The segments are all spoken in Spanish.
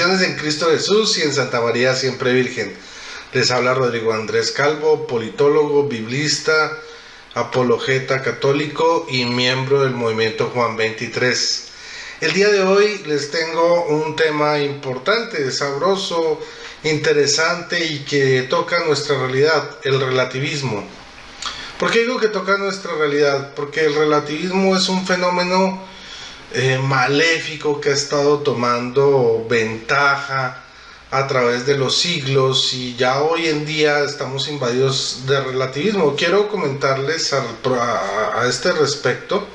Bendiciones en Cristo Jesús y en Santa María siempre Virgen. Les habla Rodrigo Andrés Calvo, politólogo, biblista, apologeta católico y miembro del movimiento Juan 23. El día de hoy les tengo un tema importante, sabroso, interesante y que toca nuestra realidad, el relativismo. ¿Por qué digo que toca nuestra realidad? Porque el relativismo es un fenómeno maléfico que ha estado tomando ventaja a través de los siglos y ya hoy en día estamos invadidos de relativismo. Quiero comentarles a este respecto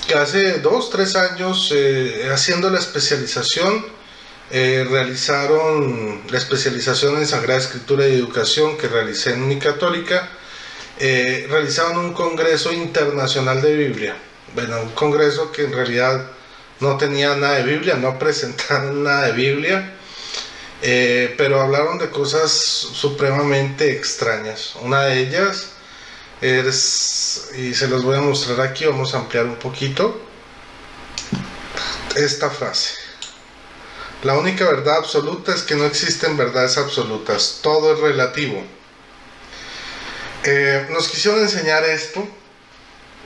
que hace 2-3 años haciendo la especialización realizaron la especialización en Sagrada Escritura y Educación que realicé en Unicatólica. Realizaron un congreso internacional de Biblia. Bueno, un congreso que en realidad no tenía nada de Biblia, no presentaron nada de Biblia, pero hablaron de cosas supremamente extrañas. Una de ellas es, y se los voy a mostrar aquí, vamos a ampliar un poquito, esta frase: la única verdad absoluta es que no existen verdades absolutas, todo es relativo. Nos quisieron enseñar esto.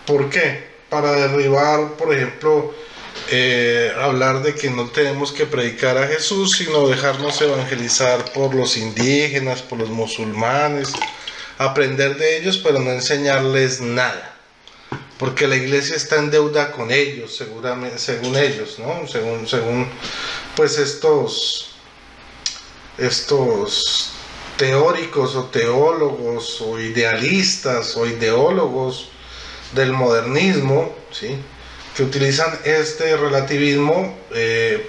¿Por qué? Para derribar, por ejemplo, hablar de que no tenemos que predicar a Jesús, sino dejarnos evangelizar por los indígenas, por los musulmanes, aprender de ellos, pero no enseñarles nada, porque la iglesia está en deuda con ellos, seguramente, según ellos, ¿no? Según pues estos teóricos o teólogos o idealistas o ideólogos del modernismo, ¿sí?, que utilizan este relativismo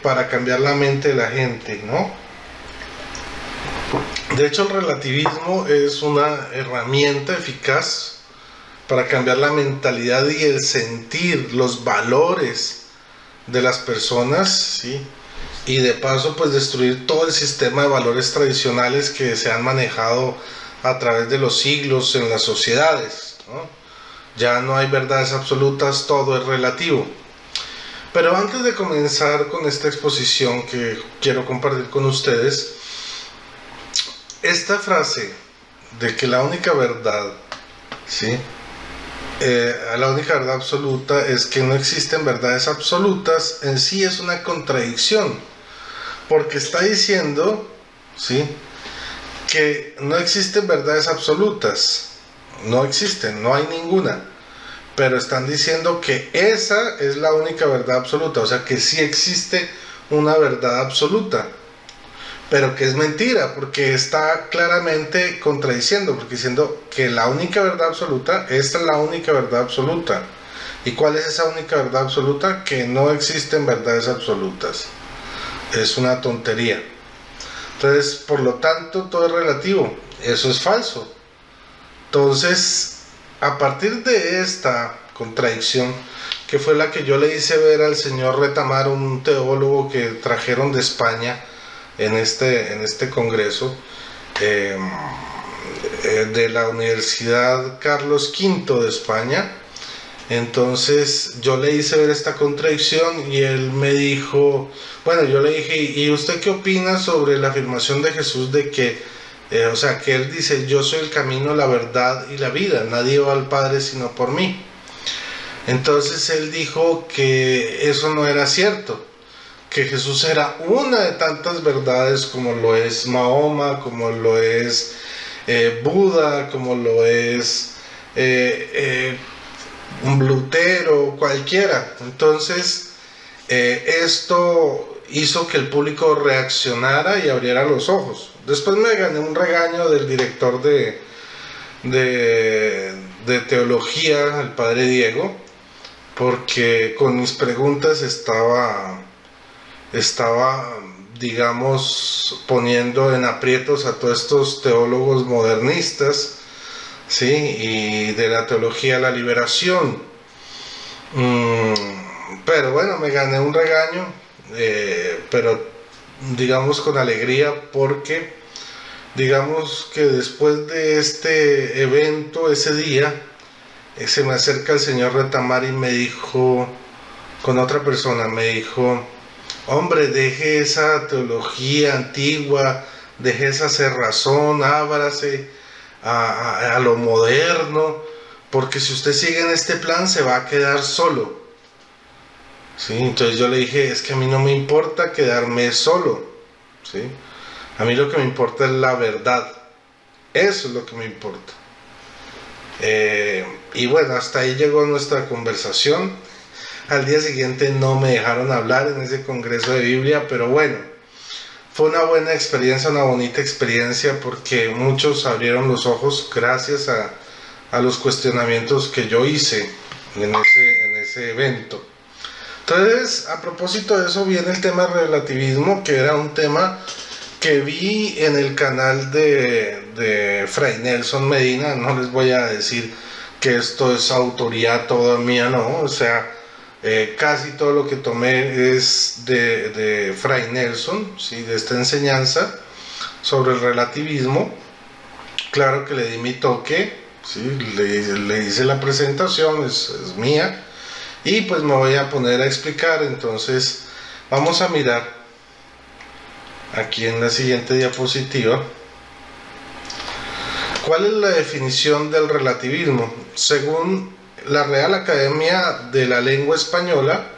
para cambiar la mente de la gente, ¿no? De hecho, el relativismo es una herramienta eficaz para cambiar la mentalidad y el sentir, los valores de las personas, ¿sí?, y de paso pues destruir todo el sistema de valores tradicionales que se han manejado a través de los siglos en las sociedades, ¿no? Ya no hay verdades absolutas, todo es relativo. Pero antes de comenzar con esta exposición que quiero compartir con ustedes, esta frase de que la única verdad, ¿sí?, la única verdad absoluta es que no existen verdades absolutas, en sí es una contradicción, porque está diciendo, ¿sí?, que no existen verdades absolutas. No existen, no hay ninguna, pero están diciendo que esa es la única verdad absoluta, o sea que sí existe una verdad absoluta, pero que es mentira, porque está claramente contradiciendo, porque diciendo que la única verdad absoluta, esta es la única verdad absoluta. ¿Y cuál es esa única verdad absoluta? Que no existen verdades absolutas. Es una tontería. Entonces, por lo tanto, todo es relativo. Eso es falso. Entonces, a partir de esta contradicción, que fue la que yo le hice ver al señor Retamar, un teólogo que trajeron de España en este congreso, de la Universidad Carlos V de España. Entonces yo le hice ver esta contradicción y él me dijo, bueno, yo le dije, ¿y usted qué opina sobre la afirmación de Jesús de que o sea, que él dice, yo soy el camino, la verdad y la vida, nadie va al Padre sino por mí? Entonces él dijo que eso no era cierto, que Jesús era una de tantas verdades como lo es Mahoma, como lo es Buda, como lo es un Lutero, cualquiera. Entonces esto hizo que el público reaccionara y abriera los ojos. Después me gané un regaño del director de teología, el padre Diego, porque con mis preguntas estaba, digamos, poniendo en aprietos a todos estos teólogos modernistas, ¿sí?, y de la teología de la liberación. Pero bueno, me gané un regaño, pero digamos con alegría, porque digamos que después de este evento, ese día, se me acerca el señor Retamar y me dijo, con otra persona, me dijo, Hombre, deje esa teología antigua, deje esa cerrazón, ábrase a lo moderno, porque si usted sigue en este plan se va a quedar solo. ¿Sí? Entonces yo le dije, es que a mí no me importa quedarme solo, ¿sí? A mí lo que me importa es la verdad, eso es lo que me importa. Y bueno, hasta ahí llegó nuestra conversación. Al día siguiente no me dejaron hablar en ese congreso de Biblia, pero bueno, fue una buena experiencia, una bonita experiencia, porque muchos abrieron los ojos gracias a los cuestionamientos que yo hice en ese evento. Entonces, a propósito de eso, viene el tema del relativismo, que era un tema que vi en el canal de Fray Nelson Medina. No les voy a decir que esto es autoría toda mía, no, o sea, casi todo lo que tomé es de Fray Nelson, ¿sí? De esta enseñanza sobre el relativismo. Claro que le di mi toque, ¿sí? Le hice la presentación, es mía, y pues me voy a poner a explicar. Entonces vamos a mirar aquí en la siguiente diapositiva cuál es la definición del relativismo. Según la Real Academia de la Lengua Española,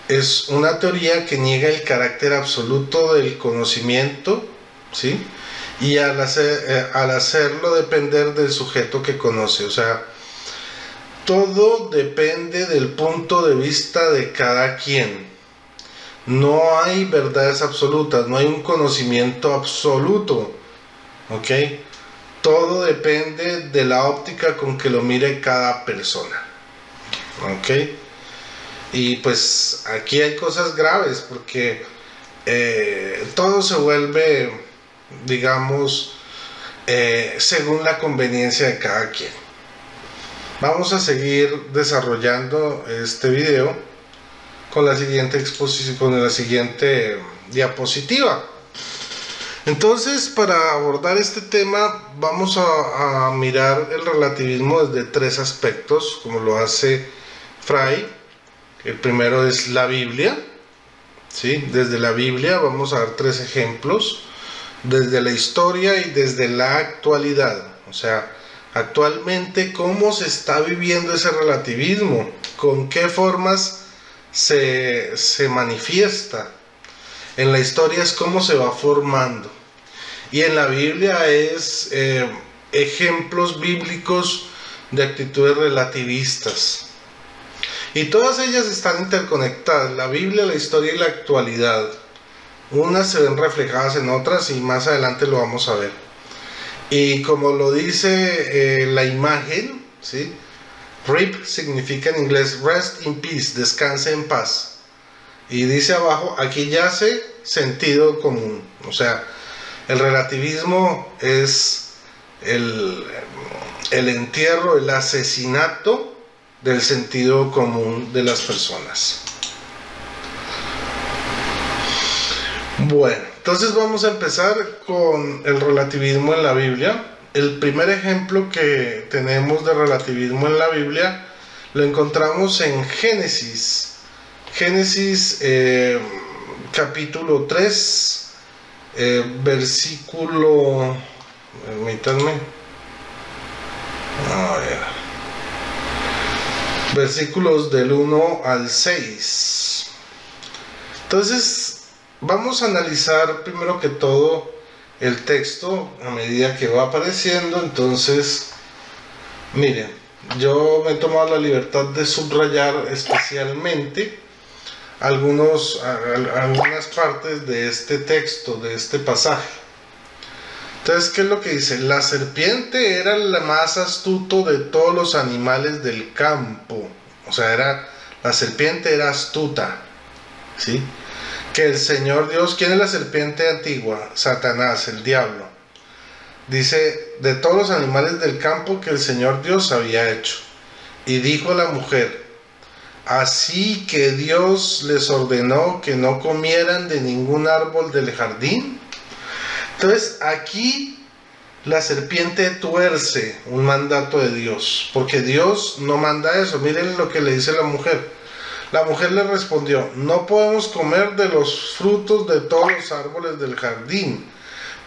es una teoría que niega el carácter absoluto del conocimiento, ¿sí? Y al hacerlo depender del sujeto que conoce. O sea, todo depende del punto de vista de cada quien. No hay verdades absolutas, no hay un conocimiento absoluto, ¿ok? Todo depende de la óptica con que lo mire cada persona, ¿ok? Y pues aquí hay cosas graves, porque todo se vuelve, digamos, según la conveniencia de cada quien. Vamos a seguir desarrollando este video con la siguiente exposición, con la siguiente diapositiva. Entonces, para abordar este tema vamos a mirar el relativismo desde tres aspectos, como lo hace Fray. El primero es la Biblia, ¿sí? Desde la Biblia vamos a dar tres ejemplos, desde la historia y desde la actualidad. O sea, actualmente cómo se está viviendo ese relativismo, con qué formas se manifiesta. En la historia es cómo se va formando, y en la Biblia es ejemplos bíblicos de actitudes relativistas, y todas ellas están interconectadas: la Biblia, la historia y la actualidad. Unas se ven reflejadas en otras y más adelante lo vamos a ver. Y como lo dice la imagen, ¿sí? RIP significa en inglés rest in peace, descanse en paz. Y dice abajo, aquí yace sentido común. O sea, el relativismo es el entierro, el asesinato del sentido común de las personas. Bueno, entonces vamos a empezar con el relativismo en la Biblia. El primer ejemplo que tenemos de relativismo en la Biblia lo encontramos en Génesis. Génesis capítulo 3, versículo, permítanme, a ver, versículos del 1 al 6. Entonces vamos a analizar primero que todo el texto a medida que va apareciendo. Entonces, miren, yo me he tomado la libertad de subrayar especialmente algunas partes de este texto, de este pasaje. Entonces, ¿qué es lo que dice? La serpiente era el más astuto de todos los animales del campo. O sea, la serpiente era astuta, ¿sí? Que el Señor Dios, ¿quién es la serpiente antigua? Satanás, el diablo. Dice, de todos los animales del campo que el Señor Dios había hecho. Y dijo la mujer, así que Dios les ordenó que no comieran de ningún árbol del jardín. Entonces aquí la serpiente tuerce un mandato de Dios, porque Dios no manda eso. Miren lo que le dice la mujer. La mujer le respondió: no podemos comer de los frutos de todos los árboles del jardín,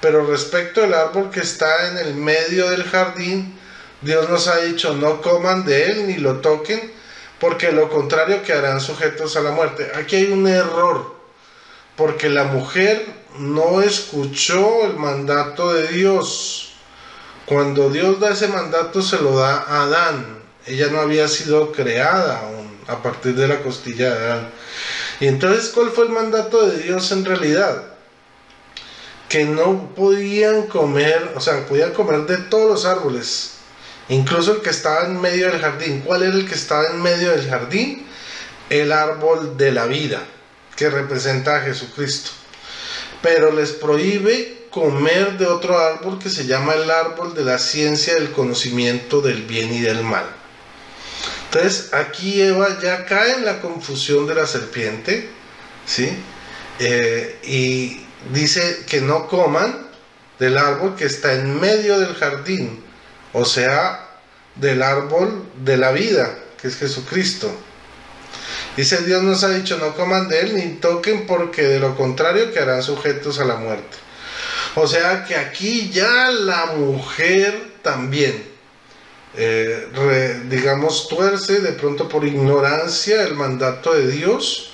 pero respecto al árbol que está en el medio del jardín, Dios nos ha dicho: no coman de él ni lo toquen, porque lo contrario quedarán sujetos a la muerte. Aquí hay un error, porque la mujer no escuchó el mandato de Dios. Cuando Dios da ese mandato, se lo da a Adán. Ella no había sido creada aún a partir de la costilla de Adán. Y entonces, ¿cuál fue el mandato de Dios en realidad? Que no podían comer, o sea, podían comer de todos los árboles, incluso el que estaba en medio del jardín. ¿Cuál era el que estaba en medio del jardín? El árbol de la vida, que representa a Jesucristo. Pero les prohíbe comer de otro árbol que se llama el árbol de la ciencia del conocimiento del bien y del mal. Entonces aquí Eva ya cae en la confusión de la serpiente, ¿sí? Y dice que no coman del árbol que está en medio del jardín, o sea, del árbol de la vida, que es Jesucristo. Dice: Dios nos ha dicho: no coman de él ni toquen, porque de lo contrario quedarán sujetos a la muerte. O sea que aquí ya la mujer también, digamos, tuerce de pronto por ignorancia el mandato de Dios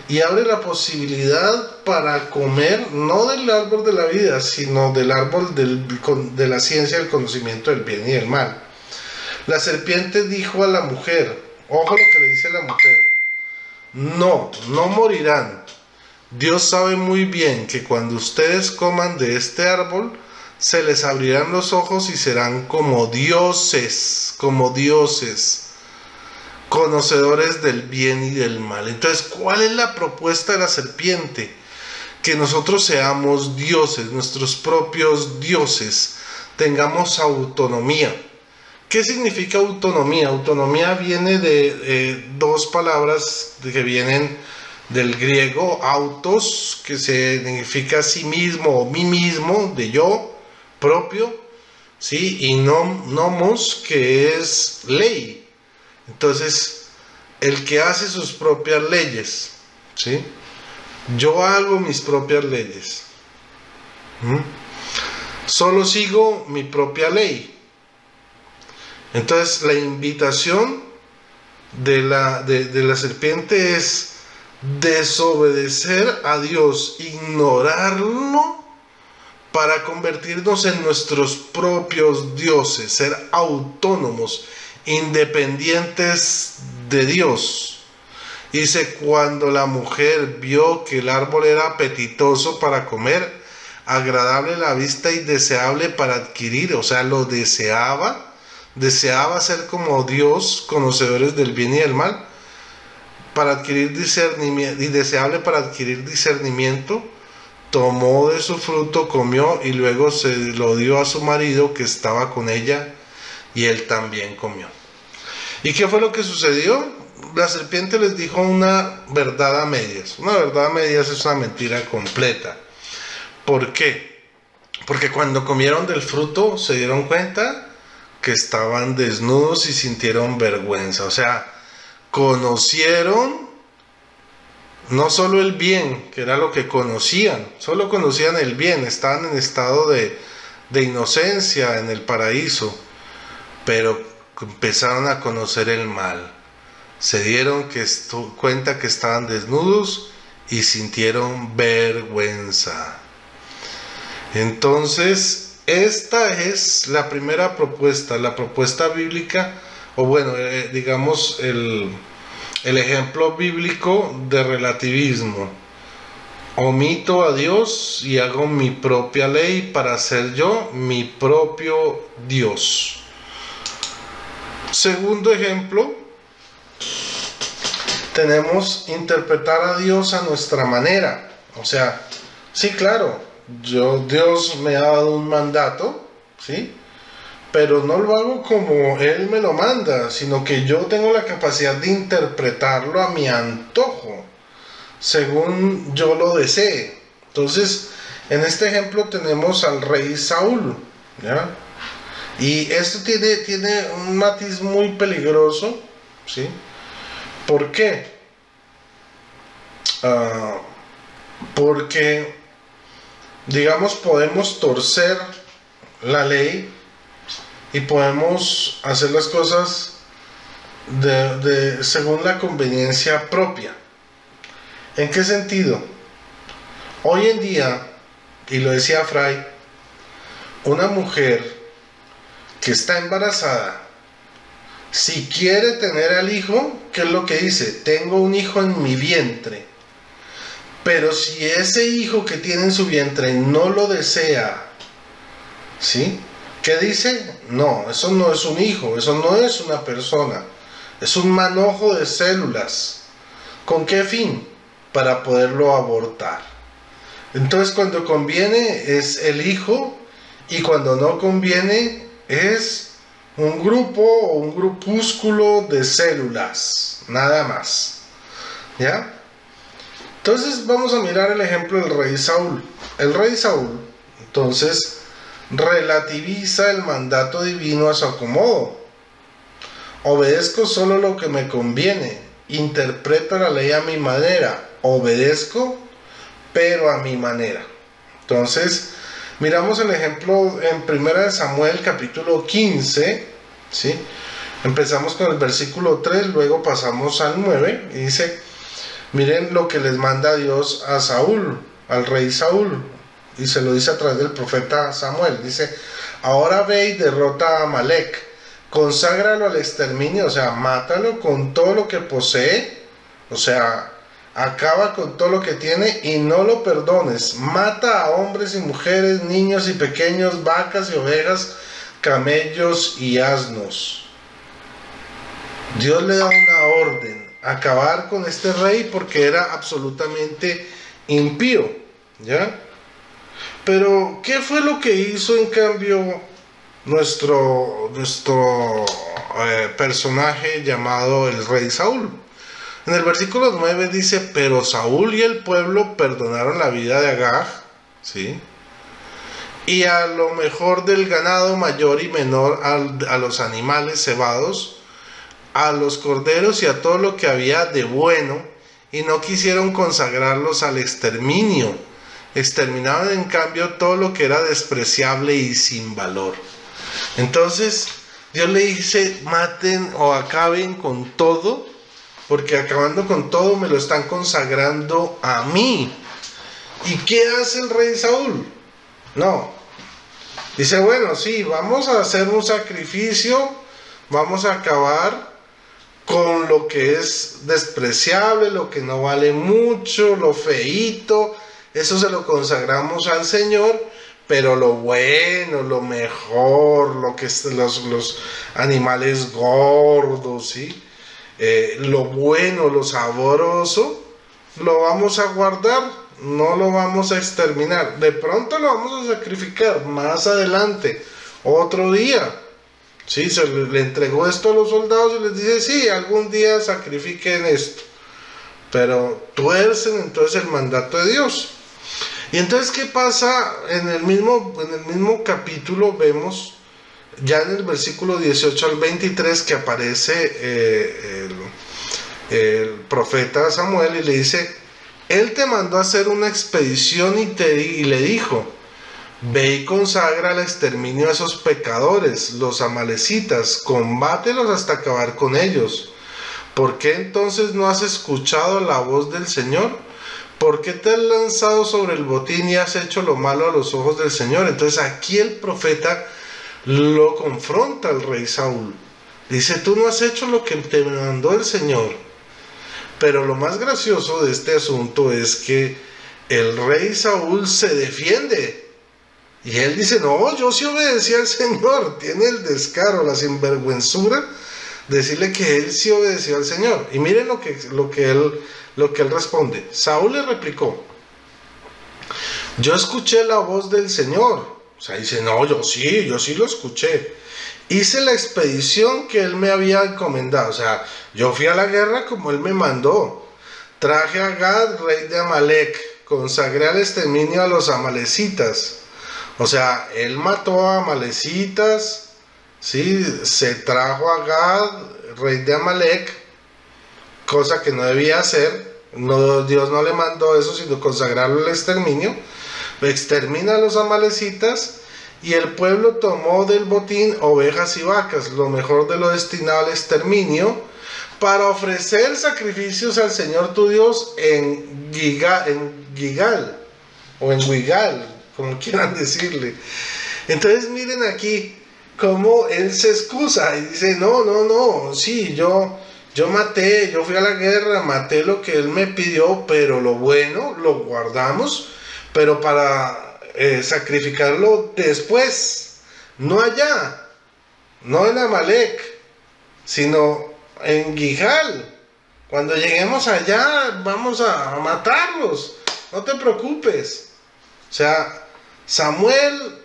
y abre la posibilidad para comer no del árbol de la vida, sino del árbol de la ciencia del conocimiento del bien y del mal. La serpiente dijo a la mujer, ojo lo que le dice la mujer: no morirán. Dios sabe muy bien que cuando ustedes coman de este árbol, se les abrirán los ojos y serán como dioses, conocedores del bien y del mal. Entonces, ¿cuál es la propuesta de la serpiente? Que nosotros seamos dioses, nuestros propios dioses, tengamos autonomía. ¿Qué significa autonomía? Autonomía viene de dos palabras que vienen del griego: autos, que significa sí mismo o mí mismo, de yo, propio, ¿sí? Y nomos, que es ley. Entonces, el que hace sus propias leyes, ¿sí? Yo hago mis propias leyes. Solo sigo mi propia ley. Entonces, la invitación de la serpiente es desobedecer a Dios, ignorarlo, para convertirnos en nuestros propios dioses, ser autónomos, independientes de Dios. Dice: cuando la mujer vio que el árbol era apetitoso para comer, agradable a la vista y deseable para adquirir, o sea, lo deseaba ser como Dios, conocedores del bien y del mal, para adquirir discernimiento, y deseable para adquirir discernimiento, tomó de su fruto, comió y luego se lo dio a su marido que estaba con ella, y él también comió. ¿Y qué fue lo que sucedió? La serpiente les dijo una verdad a medias. Una verdad a medias es una mentira completa. ¿Por qué? Porque cuando comieron del fruto se dieron cuenta que estaban desnudos y sintieron vergüenza. O sea, conocieron no solo el bien, que era lo que conocían, solo conocían el bien, estaban en estado de inocencia en el paraíso, pero empezaron a conocer el mal. Se dieron cuenta que estaban desnudos y sintieron vergüenza. Entonces, esta es la primera propuesta, la propuesta bíblica, o bueno, digamos el ejemplo bíblico de relativismo. Omito a Dios y hago mi propia ley para ser yo mi propio Dios. Segundo ejemplo, tenemos interpretar a Dios a nuestra manera. O sea, sí, claro, Dios me ha dado un mandato, ¿sí? Pero no lo hago como Él me lo manda, sino que yo tengo la capacidad de interpretarlo a mi antojo, según yo lo desee. Entonces, en este ejemplo tenemos al rey Saúl, ¿ya? Y esto tiene un matiz muy peligroso, ¿sí? ¿Por qué? ah, porque, digamos, podemos torcer la ley y podemos hacer las cosas según la conveniencia propia. ¿En qué sentido? Hoy en día, y lo decía Fray, una mujer que está embarazada, si quiere tener al hijo, ¿qué es lo que dice? Tengo un hijo en mi vientre. Pero si ese hijo que tiene en su vientre no lo desea, ¿sí? ¿Qué dice? No, eso no es un hijo, eso no es una persona, es un manojo de células. ¿Con qué fin? Para poderlo abortar. Entonces, cuando conviene es el hijo, y cuando no conviene es un grupo o un grupúsculo de células, nada más. ¿Ya? Entonces vamos a mirar el ejemplo del rey Saúl. El rey Saúl, entonces, relativiza el mandato divino a su acomodo. Obedezco solo lo que me conviene, interpreto la ley a mi manera, obedezco, pero a mi manera. Entonces, miramos el ejemplo en 1 Samuel capítulo 15, ¿sí? Empezamos con el versículo 3, luego pasamos al 9, y dice, miren lo que les manda Dios a Saúl, al rey Saúl, y se lo dice a través del profeta Samuel. Dice, ahora ve y derrota a Amalek, conságralo al exterminio, o sea, mátalo con todo lo que posee, o sea, acaba con todo lo que tiene y no lo perdones. Mata a hombres y mujeres, niños y pequeños, vacas y ovejas, camellos y asnos. Dios le da una orden, acabar con este rey porque era absolutamente impío, ¿ya? Pero, ¿qué fue lo que hizo en cambio nuestro personaje llamado el rey Saúl? En el versículo 9 dice, pero Saúl y el pueblo perdonaron la vida de Agag, ¿sí? Y a lo mejor del ganado mayor y menor, a los animales cebados, a los corderos y a todo lo que había de bueno, y no quisieron consagrarlos al exterminio. Exterminaban en cambio todo lo que era despreciable y sin valor. Entonces Dios le dice, maten o acaben con todo, porque acabando con todo me lo están consagrando a mí. ¿Y qué hace el rey Saúl? No. Dice, bueno, sí, vamos a hacer un sacrificio, vamos a acabar con lo que es despreciable, lo que no vale mucho, lo feíto, eso se lo consagramos al Señor, pero lo bueno, lo mejor, lo que es los animales gordos, ¿sí? Lo bueno, lo sabroso, lo vamos a guardar, no lo vamos a exterminar. De pronto lo vamos a sacrificar más adelante, otro día. Sí, se le entregó esto a los soldados y les dice, sí, algún día sacrifiquen esto. Pero tuercen entonces el mandato de Dios. Y entonces, ¿qué pasa? En el mismo capítulo vemos, ya en el versículo 18 al 23, que aparece el profeta Samuel y le dice, él te mandó a hacer una expedición y le dijo, ve y consagra al exterminio a esos pecadores, los amalecitas, combátelos hasta acabar con ellos. ¿Por qué entonces no has escuchado la voz del Señor? ¿Por qué te has lanzado sobre el botín y has hecho lo malo a los ojos del Señor? Entonces aquí el profeta lo confronta al rey Saúl. Dice, tú no has hecho lo que te mandó el Señor. Pero lo más gracioso de este asunto es que el rey Saúl se defiende. Y él dice, no, yo sí obedecí al Señor. Tiene el descaro, la sinvergüenzura, decirle que él sí obedeció al Señor. Y miren lo que él responde. Saúl le replicó, yo escuché la voz del Señor. O sea, dice, no, yo sí lo escuché. Hice la expedición que él me había encomendado. O sea, yo fui a la guerra como él me mandó. Traje a Agag, rey de Amalek. Consagré al exterminio a los amalecitas. O sea, él mató a amalecitas, ¿sí? Se trajo a Agag, rey de Amalek, cosa que no debía hacer, No, Dios no le mandó eso, sino consagrarlo al exterminio. Extermina a los amalecitas y el pueblo tomó del botín ovejas y vacas, lo mejor de lo destinado al exterminio, para ofrecer sacrificios al Señor tu Dios en Gigal, o en Wigal, como quieran decirle. Entonces miren aquí cómo él se excusa y dice, no, sí, yo maté, yo fui a la guerra, maté lo que él me pidió, pero lo bueno lo guardamos, pero para sacrificarlo después, no allá, no en Amalek, sino en Gijal. Cuando lleguemos allá vamos a matarlos, no te preocupes. O sea, Saúl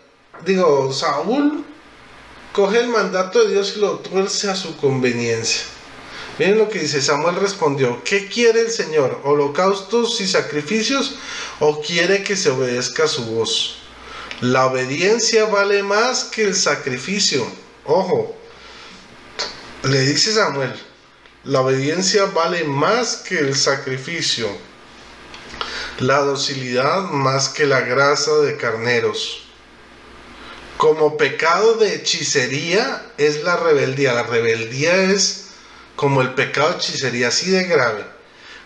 coge el mandato de Dios y lo tuerce a su conveniencia. Miren lo que dice: Samuel respondió, ¿qué quiere el Señor? ¿Holocaustos y sacrificios o quiere que se obedezca a su voz? La obediencia vale más que el sacrificio. Ojo, le dice Samuel, la obediencia vale más que el sacrificio, la docilidad más que la grasa de carneros. Como pecado de hechicería es la rebeldía. La rebeldía es como el pecado de hechicería, así de grave.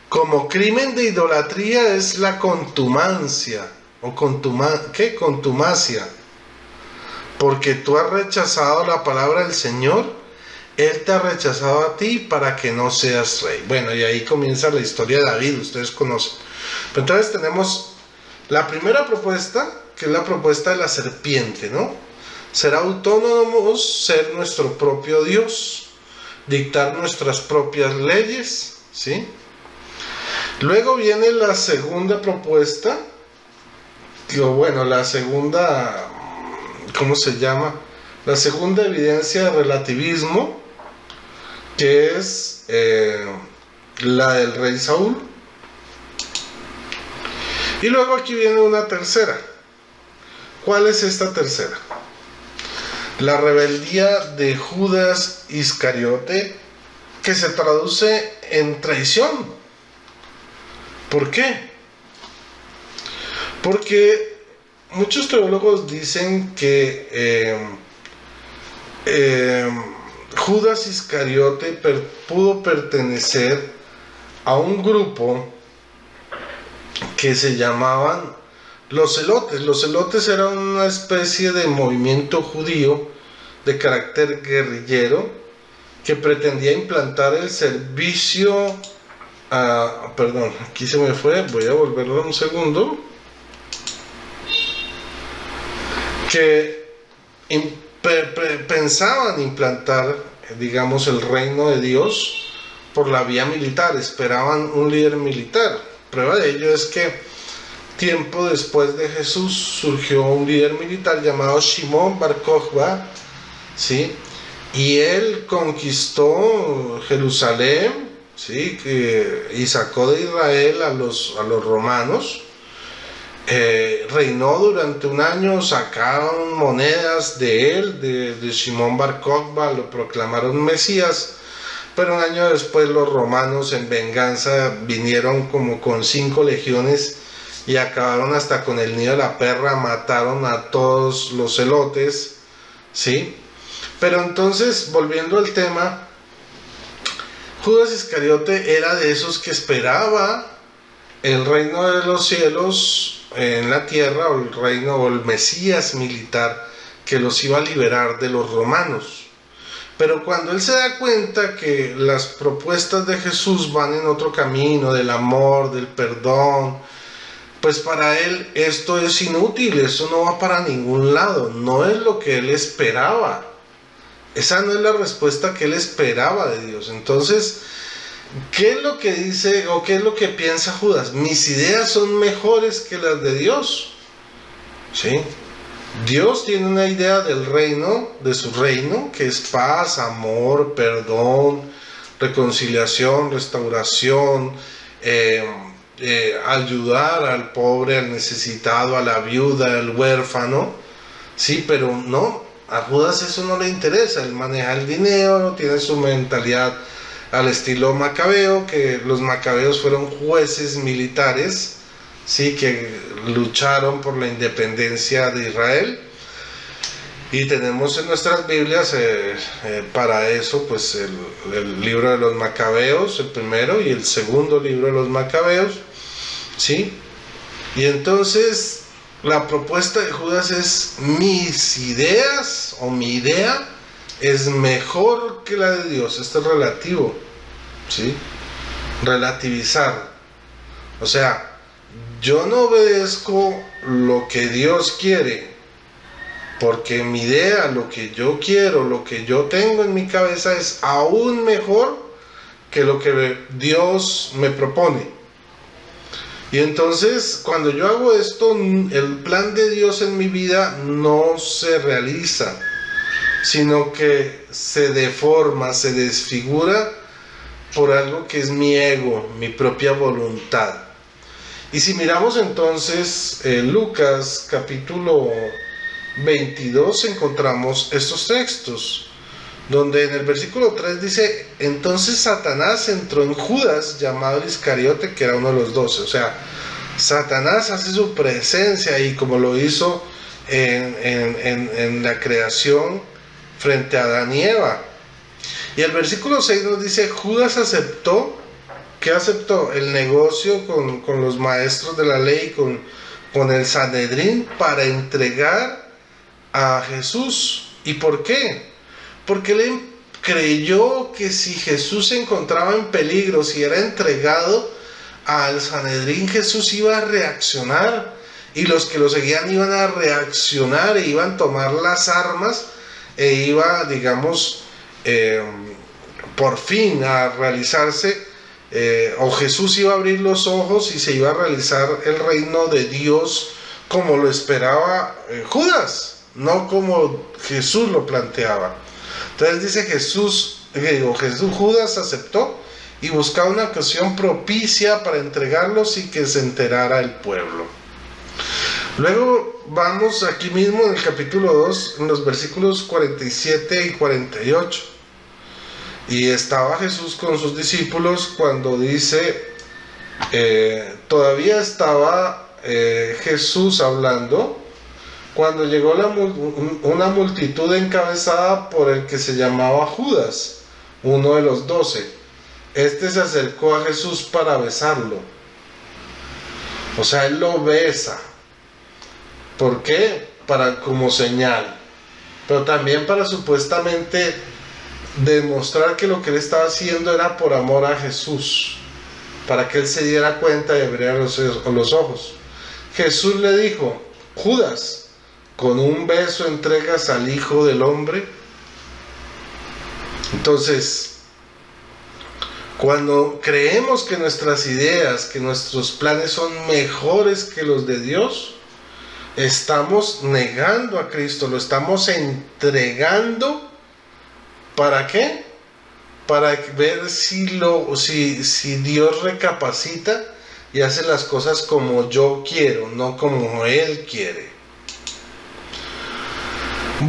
Como crimen de idolatría es la contumacia, o contumacia. Porque tú has rechazado la palabra del Señor, Él te ha rechazado a ti para que no seas rey. Bueno, y ahí comienza la historia de David, ustedes conocen. Pero entonces tenemos la primera propuesta, que es la propuesta de la serpiente, ¿no? Ser autónomos, ser nuestro propio Dios, dictar nuestras propias leyes, ¿sí? Luego viene la segunda propuesta, la segunda, ¿cómo se llama? La segunda evidencia de relativismo, que es la del rey Saúl. Y luego aquí viene una tercera. ¿Cuál es esta tercera? La rebeldía de Judas Iscariote, que se traduce en traición. ¿Por qué? Porque muchos teólogos dicen que Judas Iscariote pudo pertenecer a un grupo que se llamaban los celotes. Los celotes eran una especie de movimiento judío de carácter guerrillero que pretendía implantar el servicio perdón, aquí se me fue, voy a volverlo un segundo, que pensaban implantar, digamos, el reino de Dios por la vía militar, esperaban un líder militar. Prueba de ello es que tiempo después de Jesús surgió un líder militar llamado Shimón Bar Kokhba, ¿sí? Y él conquistó Jerusalén, ¿sí? Y sacó de Israel a los romanos. Reinó durante un año, sacaron monedas de él, de Shimón Bar Kokhba, lo proclamaron Mesías. Pero un año después los romanos, en venganza, vinieron como con 5 legiones y acabaron hasta con el nido de la perra, mataron a todos los celotes, ¿sí? Pero entonces, volviendo al tema, Judas Iscariote era de esos que esperaba el reino de los cielos en la tierra, o el reino, o el Mesías militar que los iba a liberar de los romanos. Pero cuando él se da cuenta que las propuestas de Jesús van en otro camino, del amor, del perdón, pues para él esto es inútil, eso no va para ningún lado, no es lo que él esperaba. Esa no es la respuesta que él esperaba de Dios. Entonces, ¿qué es lo que dice o qué es lo que piensa Judas? Mis ideas son mejores que las de Dios, ¿sí? Dios tiene una idea del reino, de su reino, que es paz, amor, perdón, reconciliación, restauración, ayudar al pobre, al necesitado, a la viuda, al huérfano, sí, pero no, a Judas eso no le interesa. Él maneja el dinero, tiene su mentalidad al estilo macabeo, que los macabeos fueron jueces militares, sí, que lucharon por la independencia de Israel. Y tenemos en nuestras Biblias para eso pues el libro de los Macabeos, el primero y el segundo libro de los Macabeos, ¿sí? Y entonces la propuesta de Judas es: mis ideas o mi idea es mejor que la de Dios. Esto es relativo, ¿sí? Relativizar. O sea, yo no obedezco lo que Dios quiere, porque mi idea, lo que yo quiero, lo que yo tengo en mi cabeza es aún mejor que lo que Dios me propone. Y entonces, cuando yo hago esto, el plan de Dios en mi vida no se realiza, sino que se deforma, se desfigura por algo que es mi ego, mi propia voluntad. Y si miramos entonces Lucas capítulo 22, encontramos estos textos, donde en el versículo 3 dice: entonces Satanás entró en Judas, llamado Iscariote, que era uno de los 12. O sea, Satanás hace su presencia ahí, como lo hizo en la creación frente a Adán y Eva. Y el versículo 6 nos dice: Judas aceptó. ¿Qué aceptó? El negocio con los maestros de la ley, con el Sanedrín, para entregar a Jesús. ¿Y por qué? Porque él creyó que si Jesús se encontraba en peligro, si era entregado al Sanedrín, Jesús iba a reaccionar, y los que lo seguían iban a reaccionar e iban a tomar las armas e iba, digamos, por fin a realizarse, o Jesús iba a abrir los ojos y se iba a realizar el reino de Dios como lo esperaba Judas, no como Jesús lo planteaba. Entonces dice Judas aceptó y buscaba una ocasión propicia para entregarlos y que se enterara el pueblo. Luego vamos aquí mismo en el capítulo 2, en los versículos 47 y 48. Y estaba Jesús con sus discípulos cuando dice, todavía estaba Jesús hablando, cuando llegó una multitud encabezada por el que se llamaba Judas, uno de los 12. Este se acercó a Jesús para besarlo. O sea, él lo besa. ¿Por qué? Como señal. Pero también para supuestamente demostrar que lo que él estaba haciendo era por amor a Jesús, para que él se diera cuenta y abriera los ojos. Jesús le dijo: Judas, ¿con un beso entregas al Hijo del Hombre? Entonces, cuando creemos que nuestras ideas, que nuestros planes son mejores que los de Dios, estamos negando a Cristo, lo estamos entregando. ¿Para qué? Para ver si Dios recapacita y hace las cosas como yo quiero, no como Él quiere.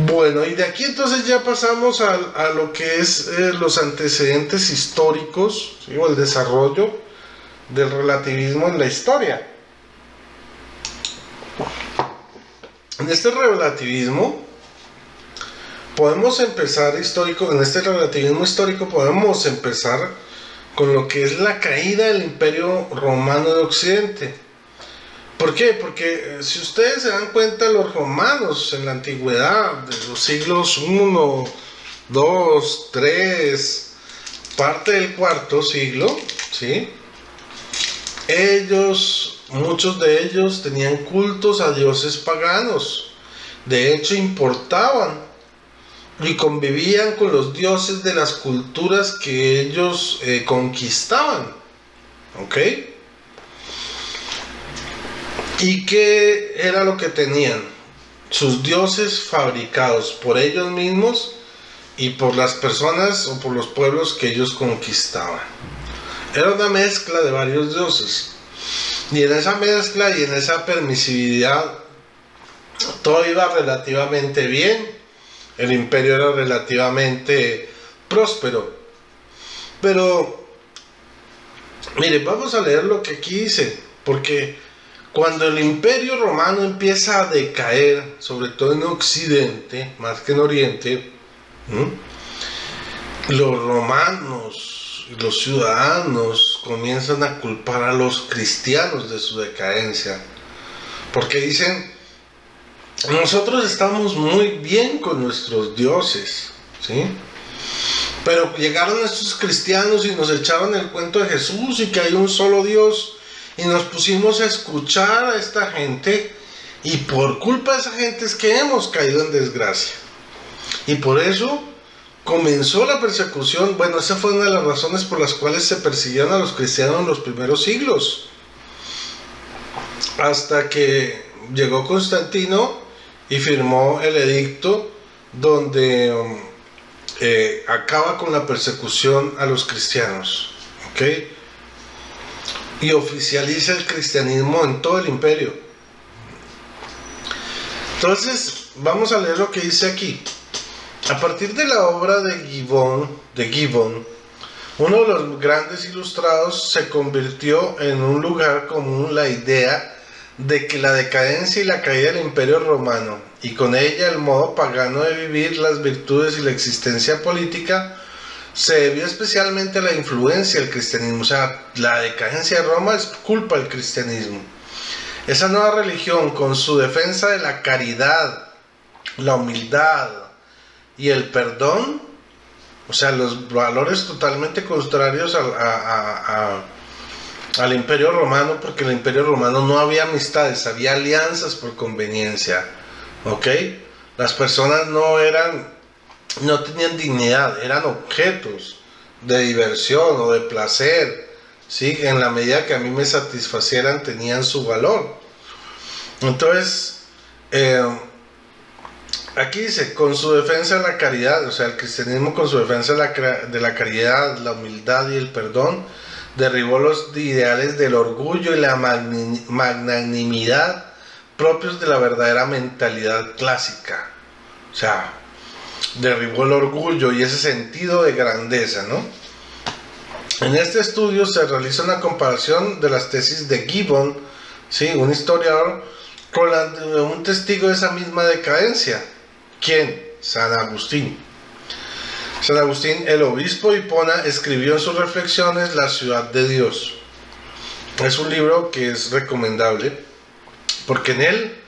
Bueno, y de aquí entonces ya pasamos a lo que es los antecedentes históricos, ¿sí? O el desarrollo del relativismo en la historia. En este relativismo podemos empezar podemos empezar con lo que es la caída del Imperio Romano de Occidente. ¿Por qué? Porque si ustedes se dan cuenta, los romanos en la antigüedad, de los siglos 1, 2, 3, parte del cuarto siglo, ¿sí? Muchos de ellos tenían cultos a dioses paganos. De hecho, importaban y convivían con los dioses de las culturas que ellos conquistaban. ¿Ok? ¿Y qué era lo que tenían? Sus dioses fabricados por ellos mismos y por las personas o por los pueblos que ellos conquistaban. Era una mezcla de varios dioses. Y en esa mezcla y en esa permisividad todo iba relativamente bien. El imperio era relativamente próspero. Pero, mire, vamos a leer lo que aquí dice, porque cuando el Imperio Romano empieza a decaer, sobre todo en Occidente, más que en Oriente, los romanos, los ciudadanos comienzan a culpar a los cristianos de su decadencia, porque dicen, nosotros estamos muy bien con nuestros dioses, ¿sí? Pero llegaron estos cristianos y nos echaron el cuento de Jesús y que hay un solo Dios, y nos pusimos a escuchar a esta gente, y por culpa de esa gente es que hemos caído en desgracia. Y por eso comenzó la persecución. Bueno, esa fue una de las razones por las cuales se persiguieron a los cristianos en los primeros siglos, hasta que llegó Constantino y firmó el edicto donde acaba con la persecución a los cristianos, ¿ok? Y oficializa el cristianismo en todo el imperio. Entonces, vamos a leer lo que dice aquí. A partir de la obra de Gibbon, uno de los grandes ilustrados, se convirtió en un lugar común la idea de que la decadencia y la caída del Imperio Romano, y con ella el modo pagano de vivir, las virtudes y la existencia política, se debió especialmente a la influencia del cristianismo. O sea, la decadencia de Roma es culpa del cristianismo. Esa nueva religión, con su defensa de la caridad, la humildad y el perdón, o sea, los valores totalmente contrarios al Imperio Romano, porque en el Imperio Romano no había amistades, había alianzas por conveniencia, ¿ok? Las personas no tenían dignidad, eran objetos de diversión o de placer, ¿sí? En la medida que a mí me satisfacieran tenían su valor. Entonces, aquí dice, con su defensa de la caridad, o sea, el cristianismo con su defensa de la caridad, la humildad y el perdón, derribó los ideales del orgullo y la magnanimidad propios de la verdadera mentalidad clásica. O sea, derribó el orgullo y ese sentido de grandeza, ¿no? En este estudio se realiza una comparación de las tesis de Gibbon, ¿sí? Un historiador, con la de un testigo de esa misma decadencia. ¿Quién? San Agustín. San Agustín, el obispo de Hipona, escribió en sus reflexiones La ciudad de Dios. Es un libro que es recomendable porque en él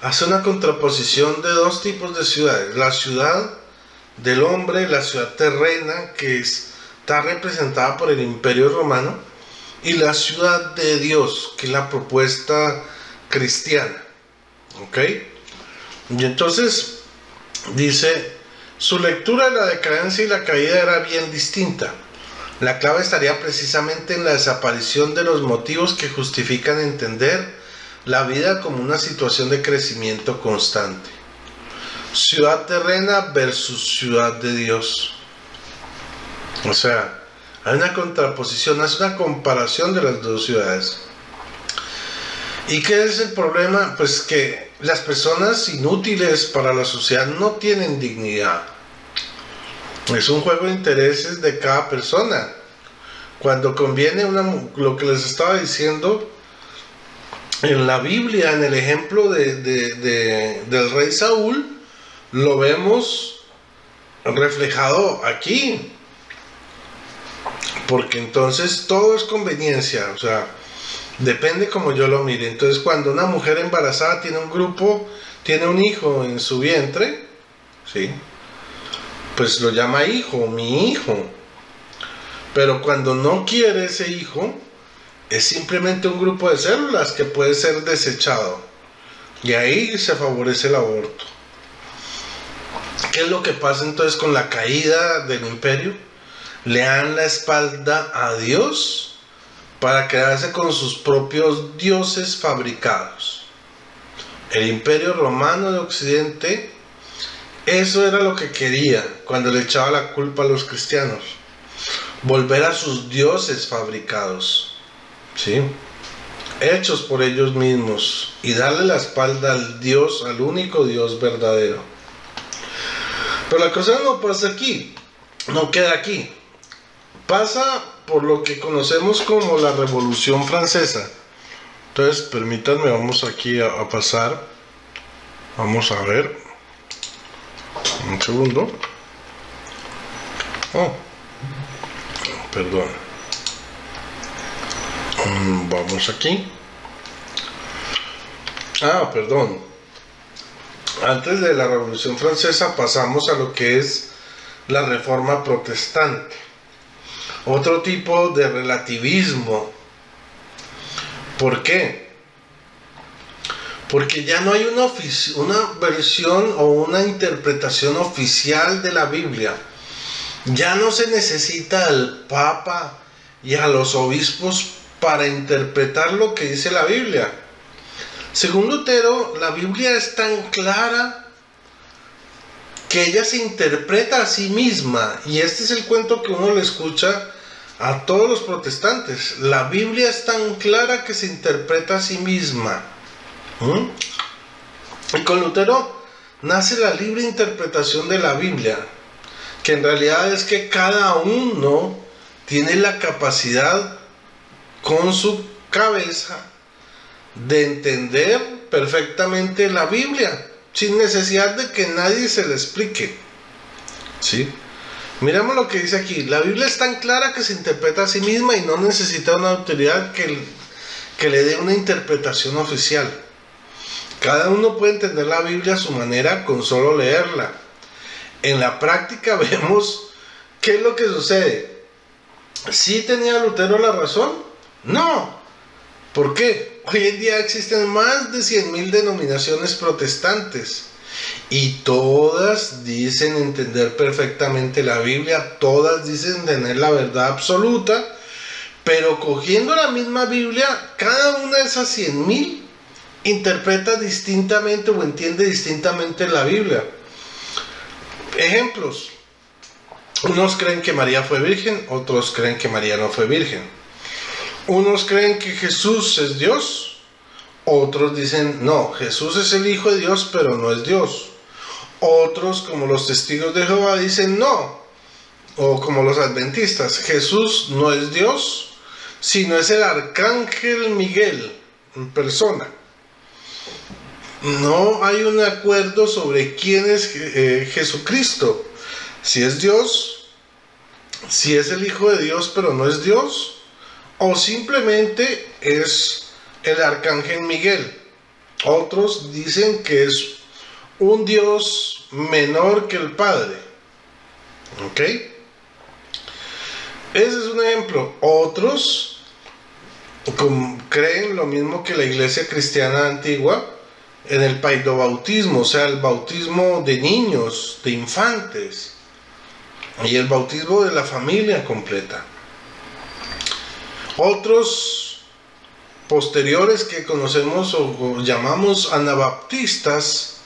hace una contraposición de dos tipos de ciudades: la ciudad del hombre, la ciudad terrena, que está representada por el Imperio Romano, y la ciudad de Dios, que es la propuesta cristiana, ¿ok? Y entonces dice, su lectura de la decadencia y la caída era bien distinta. La clave estaría precisamente en la desaparición de los motivos que justifican entender la vida como una situación de crecimiento constante. Ciudad terrena versus ciudad de Dios. O sea, hay una contraposición, es una comparación de las dos ciudades. ¿Y qué es el problema? Pues que las personas inútiles para la sociedad no tienen dignidad. Es un juego de intereses de cada persona. Cuando conviene lo que les estaba diciendo en la Biblia, en el ejemplo del rey Saúl, lo vemos reflejado aquí. Porque entonces todo es conveniencia, o sea, depende como yo lo mire. Entonces, cuando una mujer embarazada tiene un hijo en su vientre, ¿sí? Pues lo llama hijo, mi hijo. Pero cuando no quiere ese hijo, es simplemente un grupo de células que puede ser desechado. Y ahí se favorece el aborto. ¿Qué es lo que pasa entonces con la caída del imperio? Le dan la espalda a Dios para quedarse con sus propios dioses fabricados. El Imperio Romano de Occidente, eso era lo que quería cuando le echaba la culpa a los cristianos: volver a sus dioses fabricados, ¿sí? Hechos por ellos mismos, y darle la espalda al Dios, al único Dios verdadero. Pero la cosa no pasa aquí, no queda aquí. pasa por lo que conocemos como la Revolución Francesa. Entonces, permítanme, vamos aquí a pasar. Vamos a ver. Un segundo. Oh, perdón. Vamos aquí. Perdón. Antes de la Revolución Francesa pasamos a lo que es la Reforma Protestante. Otro tipo de relativismo. ¿Por qué? Porque ya no hay una versión o una interpretación oficial de la Biblia. Ya no se necesita al Papa y a los obispos para interpretar lo que dice la Biblia. Según Lutero, la Biblia es tan clara que ella se interpreta a sí misma. Y este es el cuento que uno le escucha a todos los protestantes. La Biblia es tan clara que se interpreta a sí misma. Y con Lutero nace la libre interpretación de la Biblia, que en realidad es que cada uno tiene la capacidad con su cabeza de entender perfectamente la Biblia, sin necesidad de que nadie se le explique. ¿Sí? Miramos lo que dice aquí. La Biblia es tan clara que se interpreta a sí misma y no necesita una autoridad que le dé una interpretación oficial. Cada uno puede entender la Biblia a su manera con solo leerla. En la práctica vemos qué es lo que sucede. ¿Sí tenía Lutero la razón? No. ¿Por qué? Hoy en día existen más de 100,000 denominaciones protestantes y todas dicen entender perfectamente la Biblia, todas dicen tener la verdad absoluta, pero cogiendo la misma Biblia, cada una de esas 100,000 interpreta distintamente o entiende distintamente la Biblia. Ejemplos. Unos creen que María fue virgen, otros creen que María no fue virgen. Unos creen que Jesús es Dios, otros dicen no, Jesús es el Hijo de Dios, pero no es Dios. Otros, como los testigos de Jehová, dicen no, o como los adventistas, Jesús no es Dios, sino es el arcángel Miguel en persona. No hay un acuerdo sobre quién es Jesucristo, si es Dios, si es el Hijo de Dios, pero no es Dios, o simplemente es el arcángel Miguel. Otros dicen que es un Dios menor que el Padre. ¿Ok? Ese es un ejemplo. Otros creen lo mismo que la iglesia cristiana antigua en el paidobautismo, o sea, el bautismo de niños, de infantes, y el bautismo de la familia completa. Otros posteriores que conocemos o llamamos anabaptistas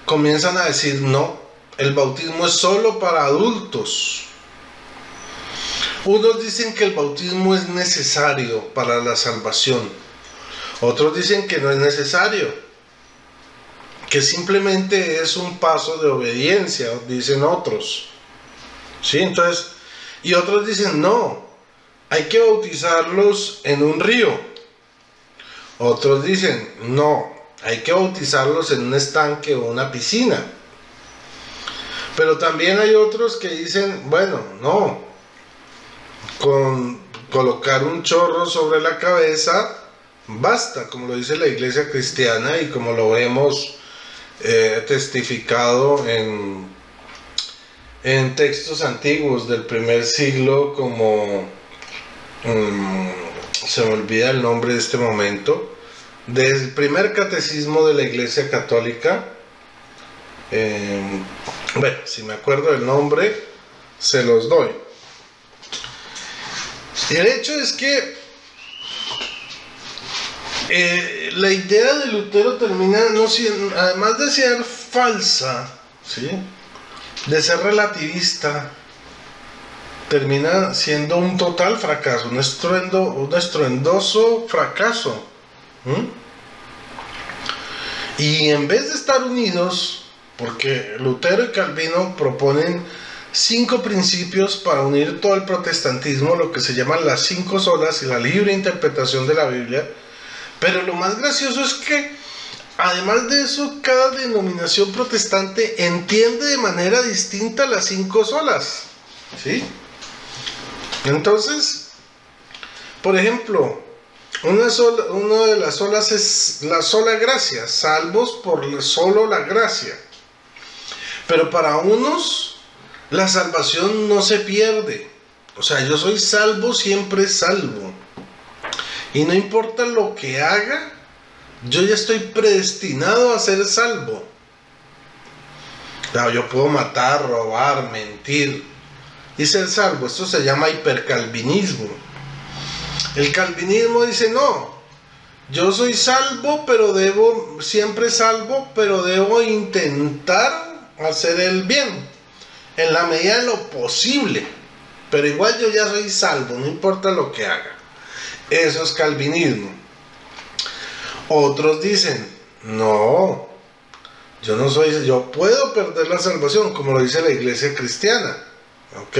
comienzan a decir no, el bautismo es solo para adultos. Unos dicen que el bautismo es necesario para la salvación, otros dicen que no es necesario, que simplemente es un paso de obediencia, dicen otros. ¿Sí? Entonces, y otros dicen no, hay que bautizarlos en un río. Otros dicen no, hay que bautizarlos en un estanque o una piscina. Pero también hay otros que dicen, bueno, no, con colocar un chorro sobre la cabeza basta, como lo dice la iglesia cristiana y como lo vemos testificado en textos antiguos del primer siglo, como se me olvida el nombre de este momento, del primer catecismo de la iglesia católica. Bueno, si me acuerdo del nombre se los doy. Y el hecho es que la idea de Lutero termina no siendo, además de ser falsa, ¿sí?, de ser relativista, termina siendo un total fracaso, un estruendoso fracaso. Y en vez de estar unidos, porque Lutero y Calvino proponen 5 principios para unir todo el protestantismo, lo que se llaman las 5 solas y la libre interpretación de la Biblia. Pero lo más gracioso es que, además de eso, cada denominación protestante entiende de manera distinta las 5 solas, ¿sí? Entonces, por ejemplo, una de las solas es la sola gracia, salvos por solo la gracia. Pero para unos, la salvación no se pierde. O sea, yo soy salvo, siempre salvo. Y no importa lo que haga, yo ya estoy predestinado a ser salvo. Claro, yo puedo matar, robar, mentir y ser salvo. Esto se llama hipercalvinismo. El calvinismo dice, no, yo soy salvo, pero siempre salvo, pero debo intentar hacer el bien en la medida de lo posible, pero igual yo ya soy salvo, no importa lo que haga. Eso es calvinismo. Otros dicen, no, yo puedo perder la salvación, como lo dice la iglesia cristiana, ¿ok?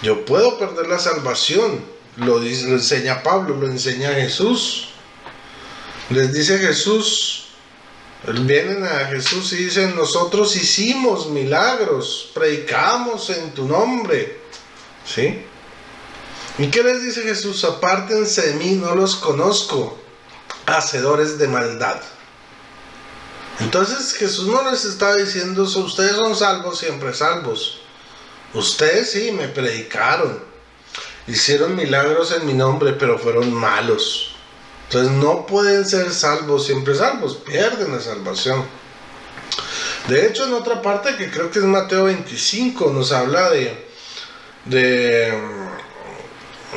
Yo puedo perder la salvación, lo enseña Pablo, lo enseña Jesús. Les dice Jesús, vienen a Jesús y dicen, nosotros hicimos milagros, predicamos en tu nombre, ¿sí? ¿Y qué les dice Jesús? Apártense de mí, no los conozco, hacedores de maldad. Entonces Jesús no les estaba diciendo, ustedes son salvos, siempre salvos. Ustedes sí, me predicaron, hicieron milagros en mi nombre, pero fueron malos. Entonces no pueden ser salvos, siempre salvos, pierden la salvación. De hecho, en otra parte, que creo que es Mateo 25, nos habla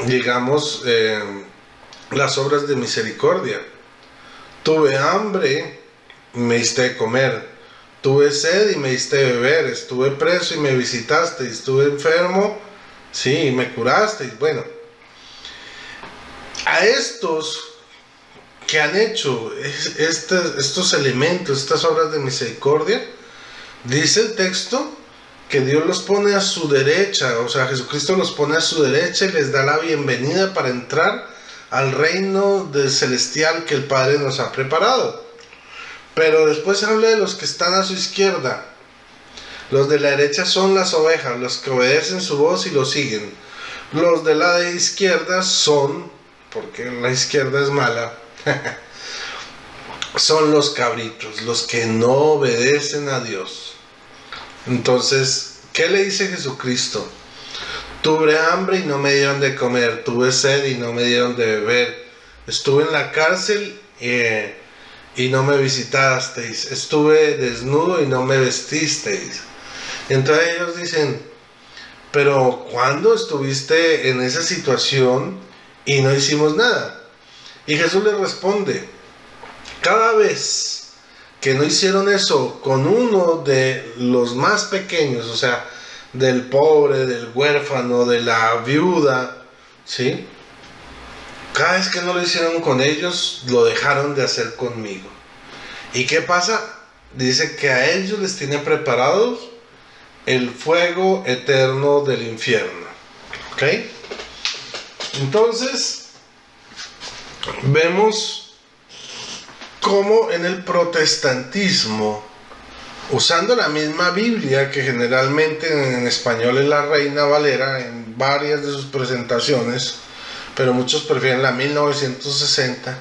digamos, las obras de misericordia. Tuve hambre y me diste de comer, tuve sed y me diste de beber, estuve preso y me visitaste, estuve enfermo, sí, y me curaste. Bueno, a estos que han hecho estos elementos, estas obras de misericordia, dice el texto que Dios los pone a su derecha, o sea, Jesucristo los pone a su derecha y les da la bienvenida para entrar al reino celestial que el Padre nos ha preparado. Pero después habla de los que están a su izquierda. Los de la derecha son las ovejas, los que obedecen su voz y lo siguen. Los de la izquierda son, porque la izquierda es mala, son los cabritos, los que no obedecen a Dios. Entonces, ¿qué le dice Jesucristo? Tuve hambre y no me dieron de comer, tuve sed y no me dieron de beber, estuve en la cárcel y no me visitasteis, estuve desnudo y no me vestisteis. Entonces ellos dicen, pero ¿cuándo estuviste en esa situación y no hicimos nada? Y Jesús les responde, cada vez que no hicieron eso con uno de los más pequeños, o sea, del pobre, del huérfano, de la viuda, ¿sí? Cada vez que no lo hicieron con ellos, lo dejaron de hacer conmigo. ¿Y qué pasa? Dice que a ellos les tiene preparados el fuego eterno del infierno, ¿ok? Entonces vemos cómo en el protestantismo, usando la misma Biblia, que generalmente en español es la Reina Valera en varias de sus presentaciones, pero muchos prefieren la 1960,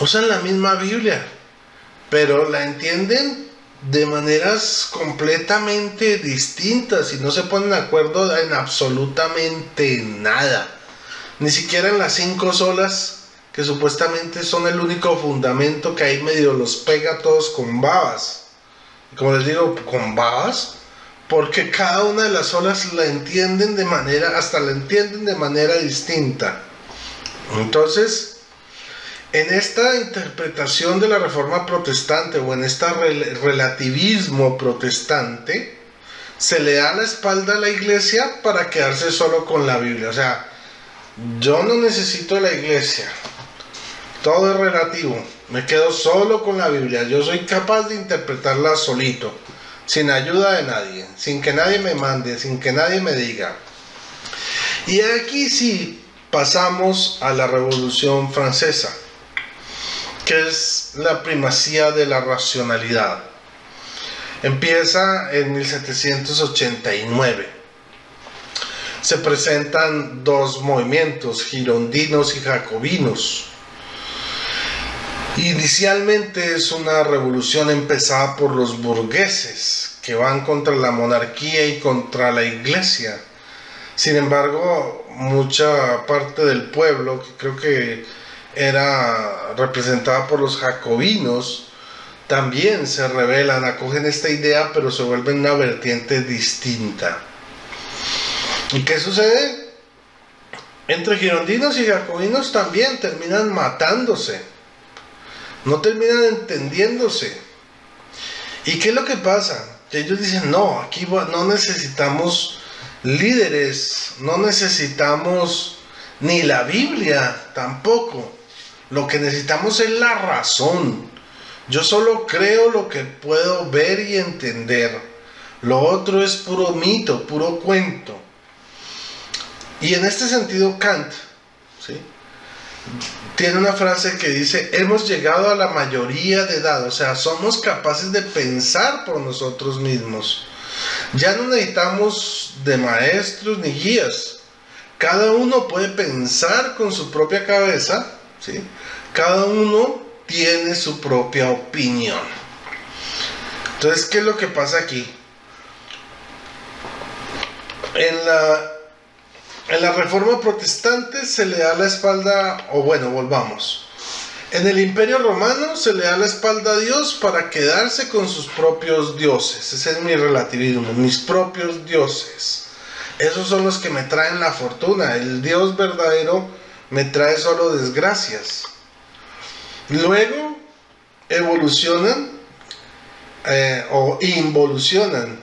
usan la misma Biblia, pero la entienden de maneras completamente distintas y no se ponen de acuerdo en absolutamente nada, ni siquiera en las 5 solas, que supuestamente son el único fundamento que ahí medio los pega a todos con babas. Como les digo, con babas, porque cada una de las solas la entienden de manera, hasta la entienden de manera distinta. Entonces, en esta interpretación de la Reforma Protestante o en este relativismo protestante, se le da la espalda a la iglesia para quedarse solo con la Biblia. O sea, yo no necesito la iglesia, todo es relativo, me quedo solo con la Biblia, yo soy capaz de interpretarla solito, sin ayuda de nadie, sin que nadie me mande, sin que nadie me diga. Y aquí sí pasamos a la Revolución Francesa, que es la primacía de la racionalidad. Empieza en 1789. Se presentan dos movimientos, girondinos y jacobinos. Inicialmente es una revolución empezada por los burgueses, que van contra la monarquía y contra la iglesia. Sin embargo, mucha parte del pueblo, que creo que era representada por los jacobinos, también se rebelan, acogen esta idea, pero se vuelven una vertiente distinta. ¿Y qué sucede? Entre girondinos y jacobinos también terminan matándose, no terminan entendiéndose. ¿Y qué es lo que pasa? Que ellos dicen, no, aquí no necesitamos líderes, no necesitamos ni la Biblia tampoco. Lo que necesitamos es la razón. Yo solo creo lo que puedo ver y entender. Lo otro es puro mito, puro cuento. Y en este sentido Kant, ¿sí?, tiene una frase que dice, hemos llegado a la mayoría de edad, o sea, somos capaces de pensar por nosotros mismos. Ya no necesitamos de maestros ni guías. Cada uno puede pensar con su propia cabeza, ¿sí? Cada uno tiene su propia opinión. Entonces, ¿qué es lo que pasa aquí? En la Reforma Protestante se le da la espalda, o bueno, volvamos. En el Imperio Romano se le da la espalda a Dios para quedarse con sus propios dioses. Ese es mi relativismo, mis propios dioses. Esos son los que me traen la fortuna. El Dios verdadero me trae solo desgracias. Luego evolucionan o involucionan,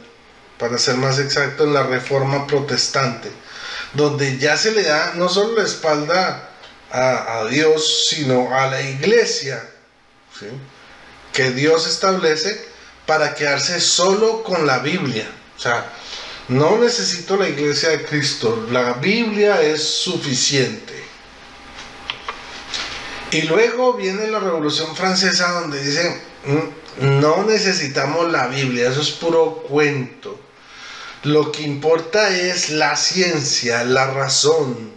para ser más exacto, en la Reforma Protestante, donde ya se le da no solo la espalda a Dios, sino a la iglesia, ¿sí?, que Dios establece para quedarse solo con la Biblia. O sea, no necesito la iglesia de Cristo, la Biblia es suficiente. Y luego viene la Revolución Francesa, donde dicen, no necesitamos la Biblia, eso es puro cuento. Lo que importa es la ciencia, la razón.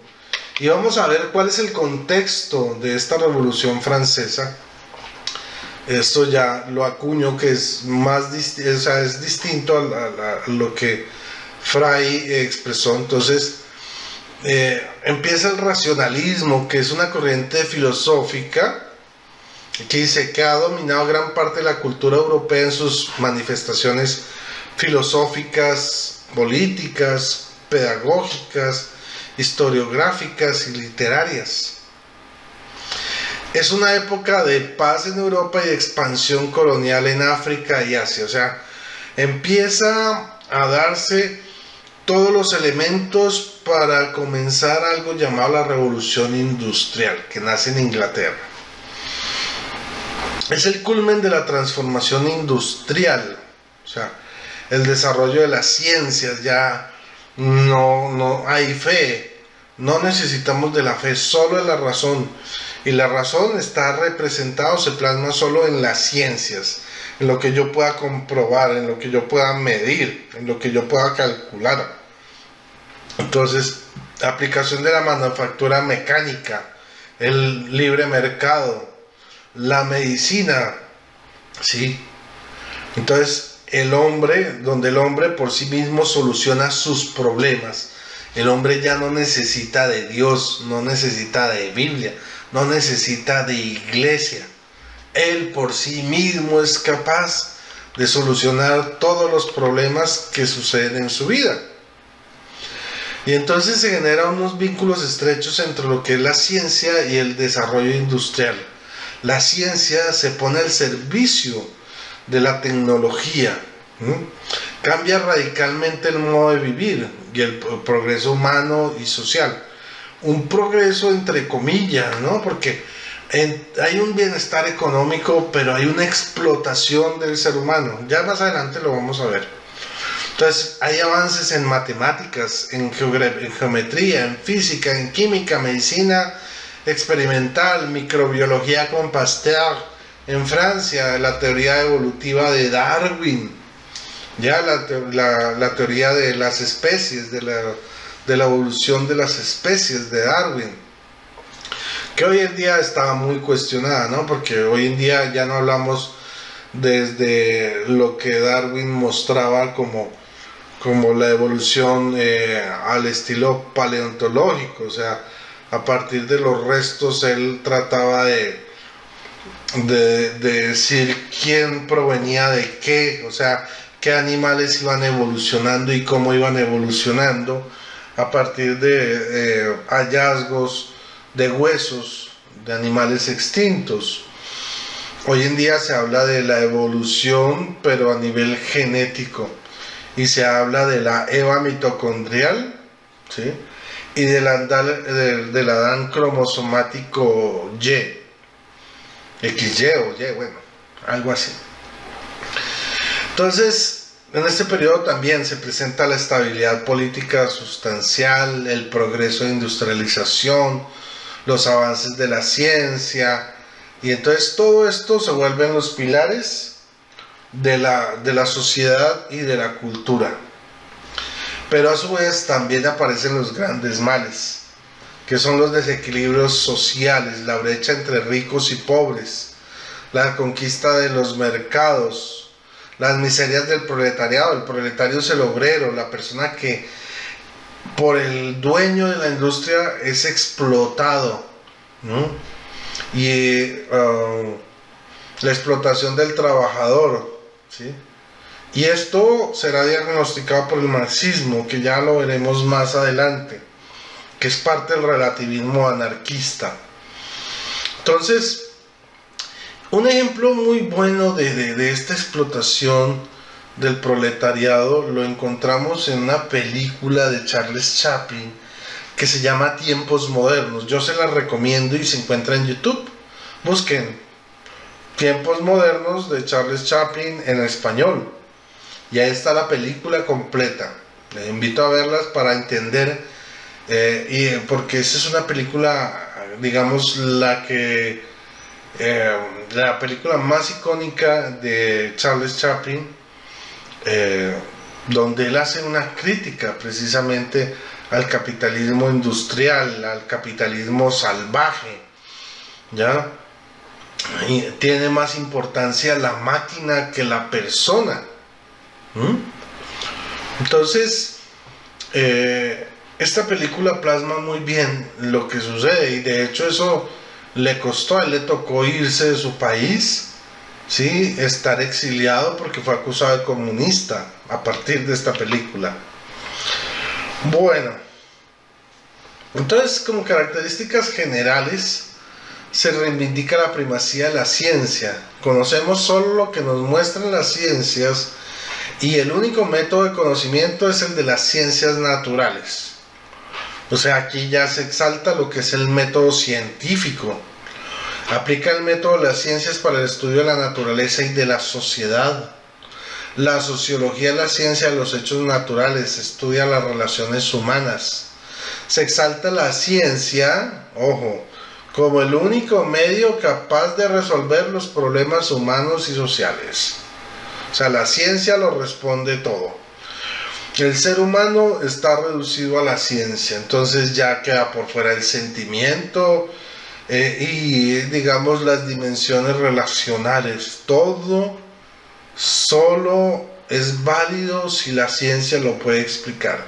Y vamos a ver cuál es el contexto de esta Revolución Francesa. Esto ya lo acuño, que es es distinto a lo que Frey expresó. Entonces, empieza el racionalismo, que es una corriente filosófica que dice que ha dominado gran parte de la cultura europea en sus manifestaciones filosóficas, políticas, pedagógicas, historiográficas y literarias. Es una época de paz en Europa y de expansión colonial en África y Asia. O sea, empieza a darse todos los elementos para comenzar algo llamado la Revolución Industrial, que nace en Inglaterra. Es el culmen de la transformación industrial, o sea, el desarrollo de las ciencias. Ya no hay fe, no necesitamos de la fe, solo de la razón. Y la razón está representada, se plasma solo en las ciencias, en lo que yo pueda comprobar, en lo que yo pueda medir, en lo que yo pueda calcular. Entonces, aplicación de la manufactura mecánica, el libre mercado, la medicina, ¿sí? Entonces, el hombre, donde el hombre por sí mismo soluciona sus problemas. El hombre ya no necesita de Dios, no necesita de Biblia, no necesita de iglesia. Él por sí mismo es capaz de solucionar todos los problemas que suceden en su vida. Y entonces se generan unos vínculos estrechos entre lo que es la ciencia y el desarrollo industrial. La ciencia se pone al servicio de la tecnología, cambia radicalmente el modo de vivir y el progreso humano y social. Un progreso entre comillas, ¿no? Porque hay un bienestar económico, pero hay una explotación del ser humano. Ya más adelante lo vamos a ver. Entonces, hay avances en matemáticas, en geometría, en física, en química, medicina experimental, microbiología con Pasteur, en Francia, la teoría evolutiva de Darwin, ya la teoría de las especies, de la evolución de las especies de Darwin, que hoy en día está muy cuestionada, ¿no? Porque hoy en día ya no hablamos desde lo que Darwin mostraba como la evolución al estilo paleontológico, o sea, a partir de los restos él trataba de decir quién provenía de qué, o sea, qué animales iban evolucionando y cómo iban evolucionando a partir de hallazgos de huesos de animales extintos. Hoy en día se habla de la evolución, pero a nivel genético, y se habla de la Eva mitocondrial, ¿sí? Y del Adán cromosomático Y, XY o Y, bueno, algo así. Entonces, en este periodo también se presenta la estabilidad política sustancial, el progreso de industrialización, los avances de la ciencia, y entonces todo esto se vuelven los pilares de la sociedad y de la cultura. Pero a su vez también aparecen los grandes males, que son los desequilibrios sociales, la brecha entre ricos y pobres, la conquista de los mercados, las miserias del proletariado. El proletario es el obrero, la persona que por el dueño de la industria es explotado, ¿no? Y la explotación del trabajador, ¿sí? Y esto será diagnosticado por el marxismo, que ya lo veremos más adelante, que es parte del relativismo anarquista. Entonces, un ejemplo muy bueno de esta explotación del proletariado lo encontramos en una película de Charles Chaplin que se llama Tiempos Modernos. Yo se la recomiendo y se encuentra en YouTube. Busquen Tiempos Modernos de Charles Chaplin en español. Y ahí está la película completa. Les invito a verlas para entender, porque esa es una película, digamos, la película más icónica de Charles Chaplin, donde él hace una crítica precisamente al capitalismo industrial, al capitalismo salvaje, ¿ya? Y tiene más importancia la máquina que la persona. Entonces, esta película plasma muy bien lo que sucede, y de hecho eso le costó, a él le tocó irse de su país, ¿sí? Estar exiliado porque fue acusado de comunista a partir de esta película. Bueno, entonces, como características generales, se reivindica la primacía de la ciencia. Conocemos solo lo que nos muestran las ciencias, y el único método de conocimiento es el de las ciencias naturales. O sea, aquí ya se exalta lo que es el método científico. Aplica el método de las ciencias para el estudio de la naturaleza y de la sociedad. La sociología es la ciencia de los hechos naturales, estudia las relaciones humanas. Se exalta la ciencia, ojo, como el único medio capaz de resolver los problemas humanos y sociales. O sea, la ciencia lo responde todo. El ser humano está reducido a la ciencia, entonces ya queda por fuera el sentimiento y, digamos, las dimensiones relacionales. Todo solo es válido si la ciencia lo puede explicar.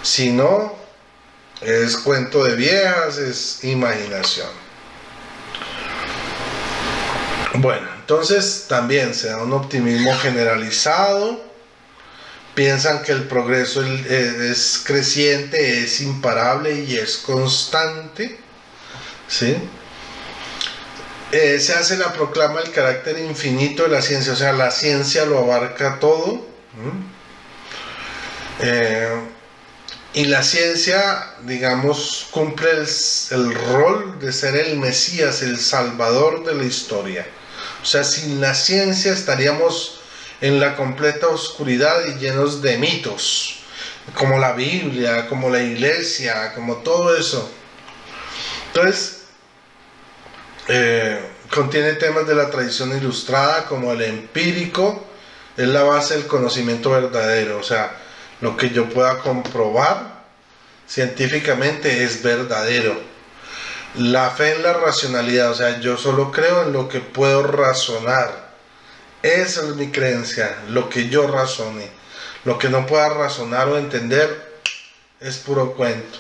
Si no, es cuento de viejas, es imaginación. Bueno, entonces también se da un optimismo generalizado. Piensan que el progreso es creciente, es imparable y es constante, ¿sí? Se hace la proclama del carácter infinito de la ciencia, o sea, la ciencia lo abarca todo. Y la ciencia, digamos, cumple el rol de ser el Mesías, el Salvador de la historia. O sea, sin la ciencia estaríamos en la completa oscuridad y llenos de mitos, como la Biblia, como la iglesia, como todo eso. Entonces, contiene temas de la tradición ilustrada, como el empírico, es la base del conocimiento verdadero. O sea, lo que yo pueda comprobar científicamente es verdadero. La fe en la racionalidad, o sea, yo solo creo en lo que puedo razonar. Esa es mi creencia, lo que yo razone. Lo que no pueda razonar o entender es puro cuento.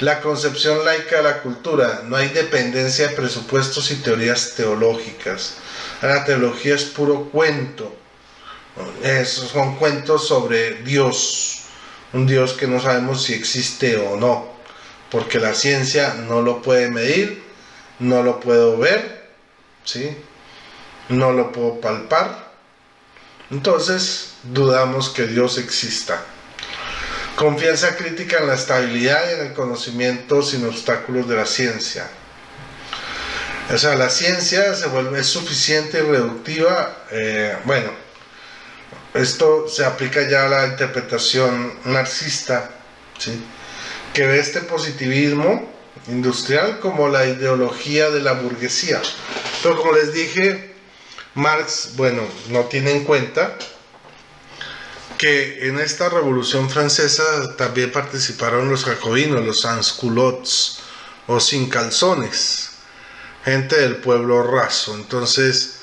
La concepción laica de la cultura, no hay dependencia de presupuestos y teorías teológicas. La teología es puro cuento. Esos son cuentos sobre Dios, un Dios que no sabemos si existe o no, porque la ciencia no lo puede medir, no lo puedo ver, ¿sí? No lo puedo palpar, entonces dudamos que Dios exista. Confianza crítica en la estabilidad y en el conocimiento sin obstáculos de la ciencia. O sea, la ciencia se vuelve suficiente y reductiva, esto se aplica ya a la interpretación marxista, ¿sí? Que ve este positivismo industrial como la ideología de la burguesía. Pero como les dije, Marx, no tiene en cuenta que en esta revolución francesa también participaron los jacobinos, los sans-culottes o sin calzones, gente del pueblo raso. Entonces,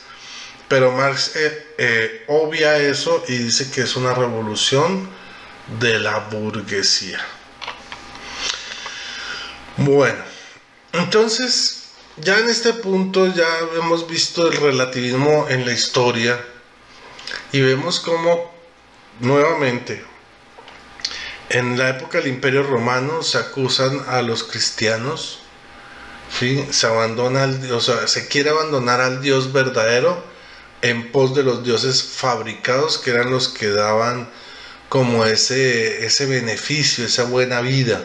pero Marx obvia eso y dice que es una revolución de la burguesía. Bueno, entonces ya en este punto ya hemos visto el relativismo en la historia y vemos cómo nuevamente en la época del Imperio Romano se acusan a los cristianos, ¿sí? Se quiere abandonar al Dios verdadero en pos de los dioses fabricados, que eran los que daban como ese beneficio, esa buena vida.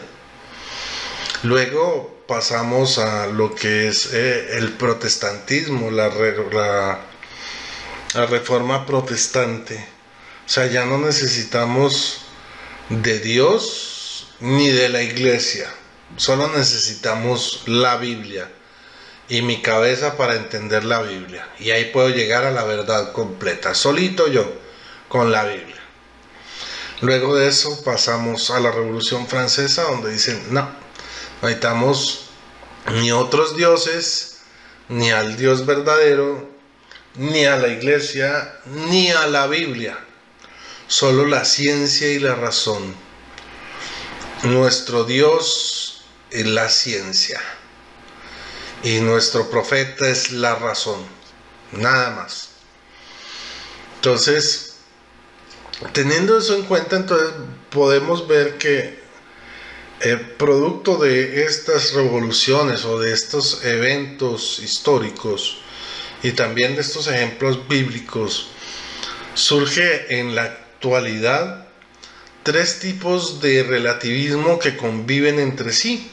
Luego pasamos a lo que es el protestantismo, la reforma protestante. O sea, ya no necesitamos de Dios ni de la iglesia, solo necesitamos la Biblia y mi cabeza para entender la Biblia, y ahí puedo llegar a la verdad completa, solito yo, con la Biblia. Luego de eso pasamos a la Revolución Francesa, donde dicen, no necesitamos ni otros dioses, ni al Dios verdadero, ni a la iglesia, ni a la Biblia, solo la ciencia y la razón. Nuestro Dios es la ciencia y nuestro profeta es la razón, nada más. Entonces, teniendo eso en cuenta, entonces podemos ver que producto de estas revoluciones o de estos eventos históricos y también de estos ejemplos bíblicos, surge en la actualidad tres tipos de relativismo que conviven entre sí.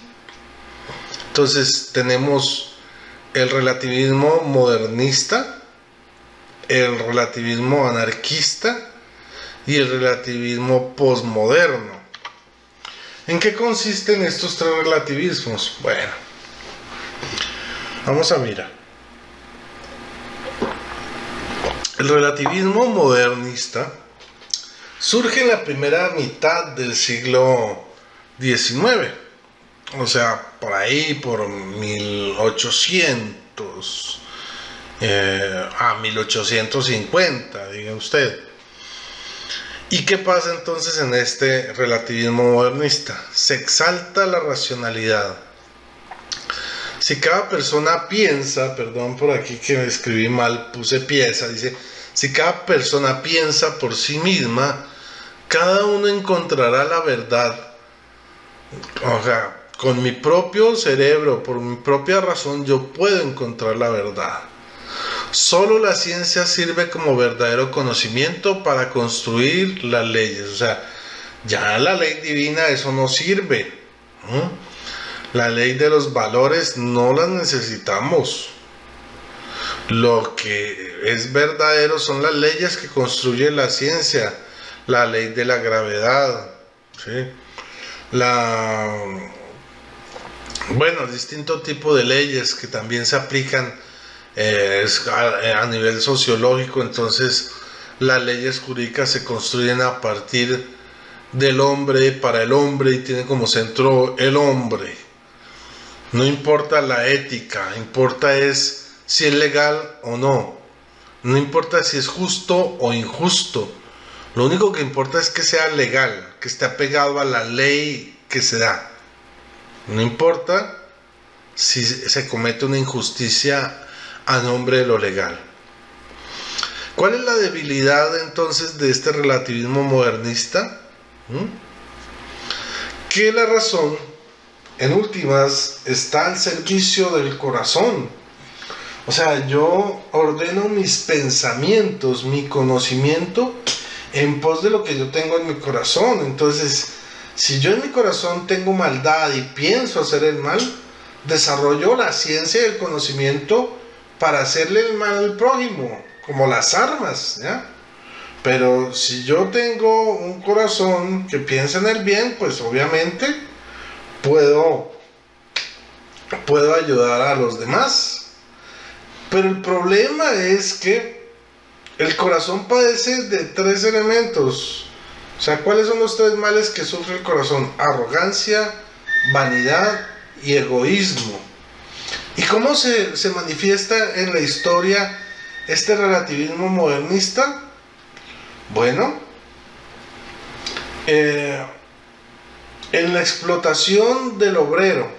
Entonces tenemos el relativismo modernista, el relativismo anarquista y el relativismo posmoderno. ¿En qué consisten estos tres relativismos? Bueno, vamos a mirar. El relativismo modernista surge en la primera mitad del siglo XIX, o sea, por ahí, por 1800 a 1850, diga usted. ¿Y qué pasa entonces en este relativismo modernista? Se exalta la racionalidad. Si cada persona piensa, perdón por aquí que me escribí mal, puse piensa, dice, si cada persona piensa por sí misma, cada uno encontrará la verdad. O sea, con mi propio cerebro, por mi propia razón, yo puedo encontrar la verdad. Solo la ciencia sirve como verdadero conocimiento para construir las leyes. O sea, Ya la ley divina eso no sirve. La ley de los valores no la necesitamos. Lo que es verdadero son las leyes que construye la ciencia, la ley de la gravedad, ¿sí? Distintos tipos de leyes que también se aplican a nivel sociológico. Entonces las leyes jurídicas se construyen a partir del hombre, para el hombre, y tienen como centro el hombre. No importa la ética, importa es si es legal o no. No importa si es justo o injusto. Lo único que importa es que sea legal, que esté apegado a la ley que se da. No importa si se comete una injusticia a nombre de lo legal. ¿Cuál es la debilidad entonces de este relativismo modernista? Que la razón, en últimas, está al servicio del corazón. O sea, yo ordeno mis pensamientos, mi conocimiento en pos de lo que yo tengo en mi corazón. Entonces, si yo en mi corazón tengo maldad y pienso hacer el mal, desarrollo la ciencia y el conocimiento para hacerle el mal al prójimo, como las armas, ¿ya? Pero si yo tengo un corazón que piensa en el bien, pues obviamente puedo ayudar a los demás. Pero el problema es que el corazón padece de 3 elementos. O sea, ¿cuáles son los 3 males que sufre el corazón? Arrogancia, vanidad y egoísmo. ¿Y cómo se manifiesta en la historia este relativismo modernista? Bueno, en la explotación del obrero,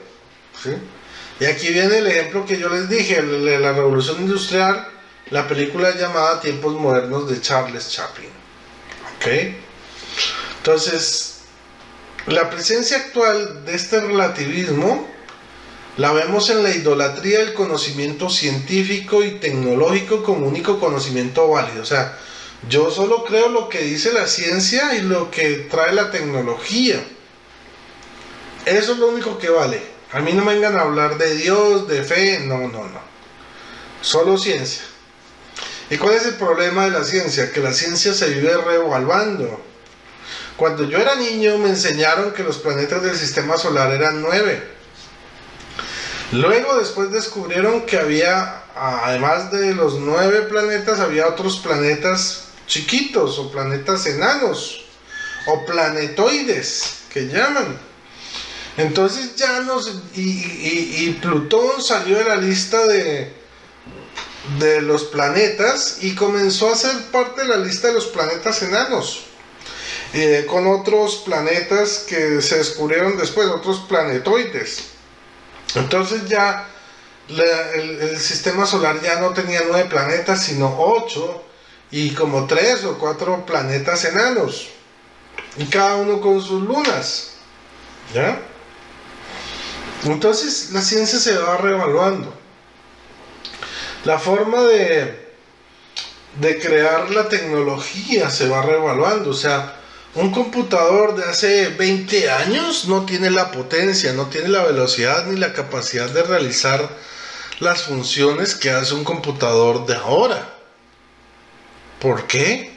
¿sí? Y aquí viene el ejemplo que yo les dije, la revolución industrial, la película llamada Tiempos Modernos de Charles Chaplin. ¿Ok? Entonces, la presencia actual de este relativismo la vemos en la idolatría del conocimiento científico y tecnológico como único conocimiento válido. O sea, yo solo creo lo que dice la ciencia y lo que trae la tecnología. Eso es lo único que vale. A mí no me vengan a hablar de Dios, de fe, no. Solo ciencia. ¿Y cuál es el problema de la ciencia? Que la ciencia se vive reevaluando. Cuando yo era niño me enseñaron que los planetas del sistema solar eran 9. Luego después descubrieron que había, además de los 9 planetas, había otros planetas chiquitos o planetas enanos o planetoides que llaman. Entonces ya y Plutón salió de la lista de los planetas y comenzó a ser parte de la lista de los planetas enanos, con otros planetas que se descubrieron después, otros planetoides. Entonces ya el sistema solar ya no tenía 9 planetas sino 8, y como 3 o 4 planetas enanos, y cada uno con sus lunas, ¿ya? Entonces la ciencia se va reevaluando. La forma de crear la tecnología se va reevaluando. O sea, un computador de hace 20 años no tiene la potencia, no tiene la velocidad ni la capacidad de realizar las funciones que hace un computador de ahora. ¿Por qué?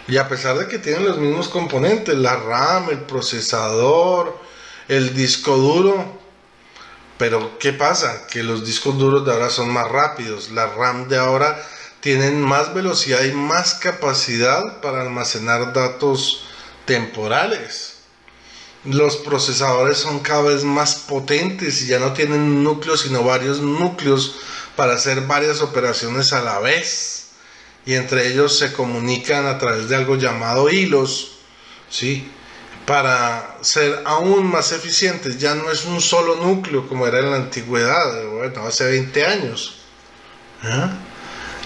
Y a pesar de que tienen los mismos componentes, la RAM, el procesador, el disco duro. Pero ¿qué pasa? Que los discos duros de ahora son más rápidos. La RAM de ahora tienen más velocidad y más capacidad para almacenar datos temporales. Los procesadores son cada vez más potentes y ya no tienen un núcleo sino varios núcleos para hacer varias operaciones a la vez. Y entre ellos se comunican a través de algo llamado hilos, ¿sí? Para ser aún más eficientes. Ya no es un solo núcleo como era en la antigüedad, bueno, hace 20 años.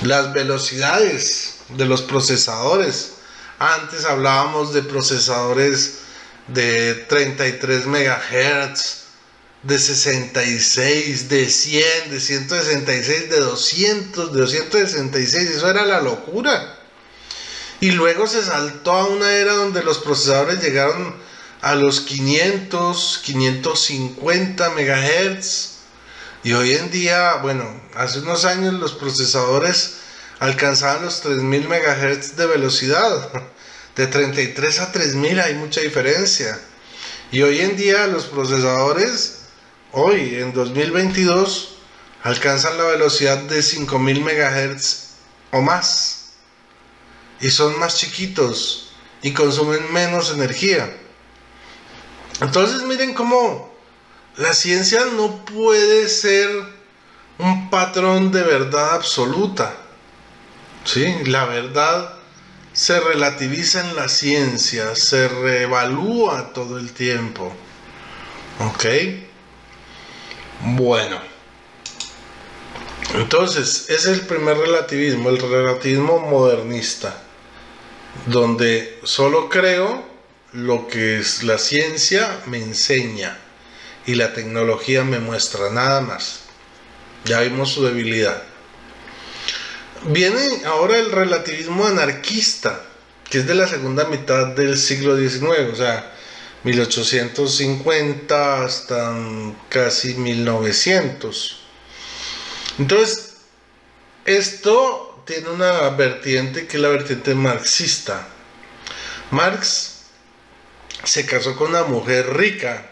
Las velocidades de los procesadores. Antes hablábamos de procesadores de 33 MHz, de 66, de 100, de 166, de 200, de 266. Eso era la locura. Y luego se saltó a una era donde los procesadores llegaron a los 500, 550 megahertz. Y hoy en día, bueno, hace unos años los procesadores alcanzaban los 3000 megahertz de velocidad. De 33 a 3000 hay mucha diferencia. Y hoy en día los procesadores, hoy en 2022, alcanzan la velocidad de 5000 megahertz o más. Y son más chiquitos y consumen menos energía. Entonces miren cómo la ciencia no puede ser un patrón de verdad absoluta. ¿Sí? La verdad se relativiza en la ciencia, se reevalúa todo el tiempo. ¿Ok? Bueno. Entonces, ese es el primer relativismo, el relativismo modernista, donde solo creo lo que es la ciencia me enseña y la tecnología me muestra, nada más. Ya vimos su debilidad. Viene ahora el relativismo anarquista, que es de la segunda mitad del siglo XIX, o sea, 1850 hasta casi 1900. Entonces, esto tiene una vertiente que es la vertiente marxista. Marx se casó con una mujer rica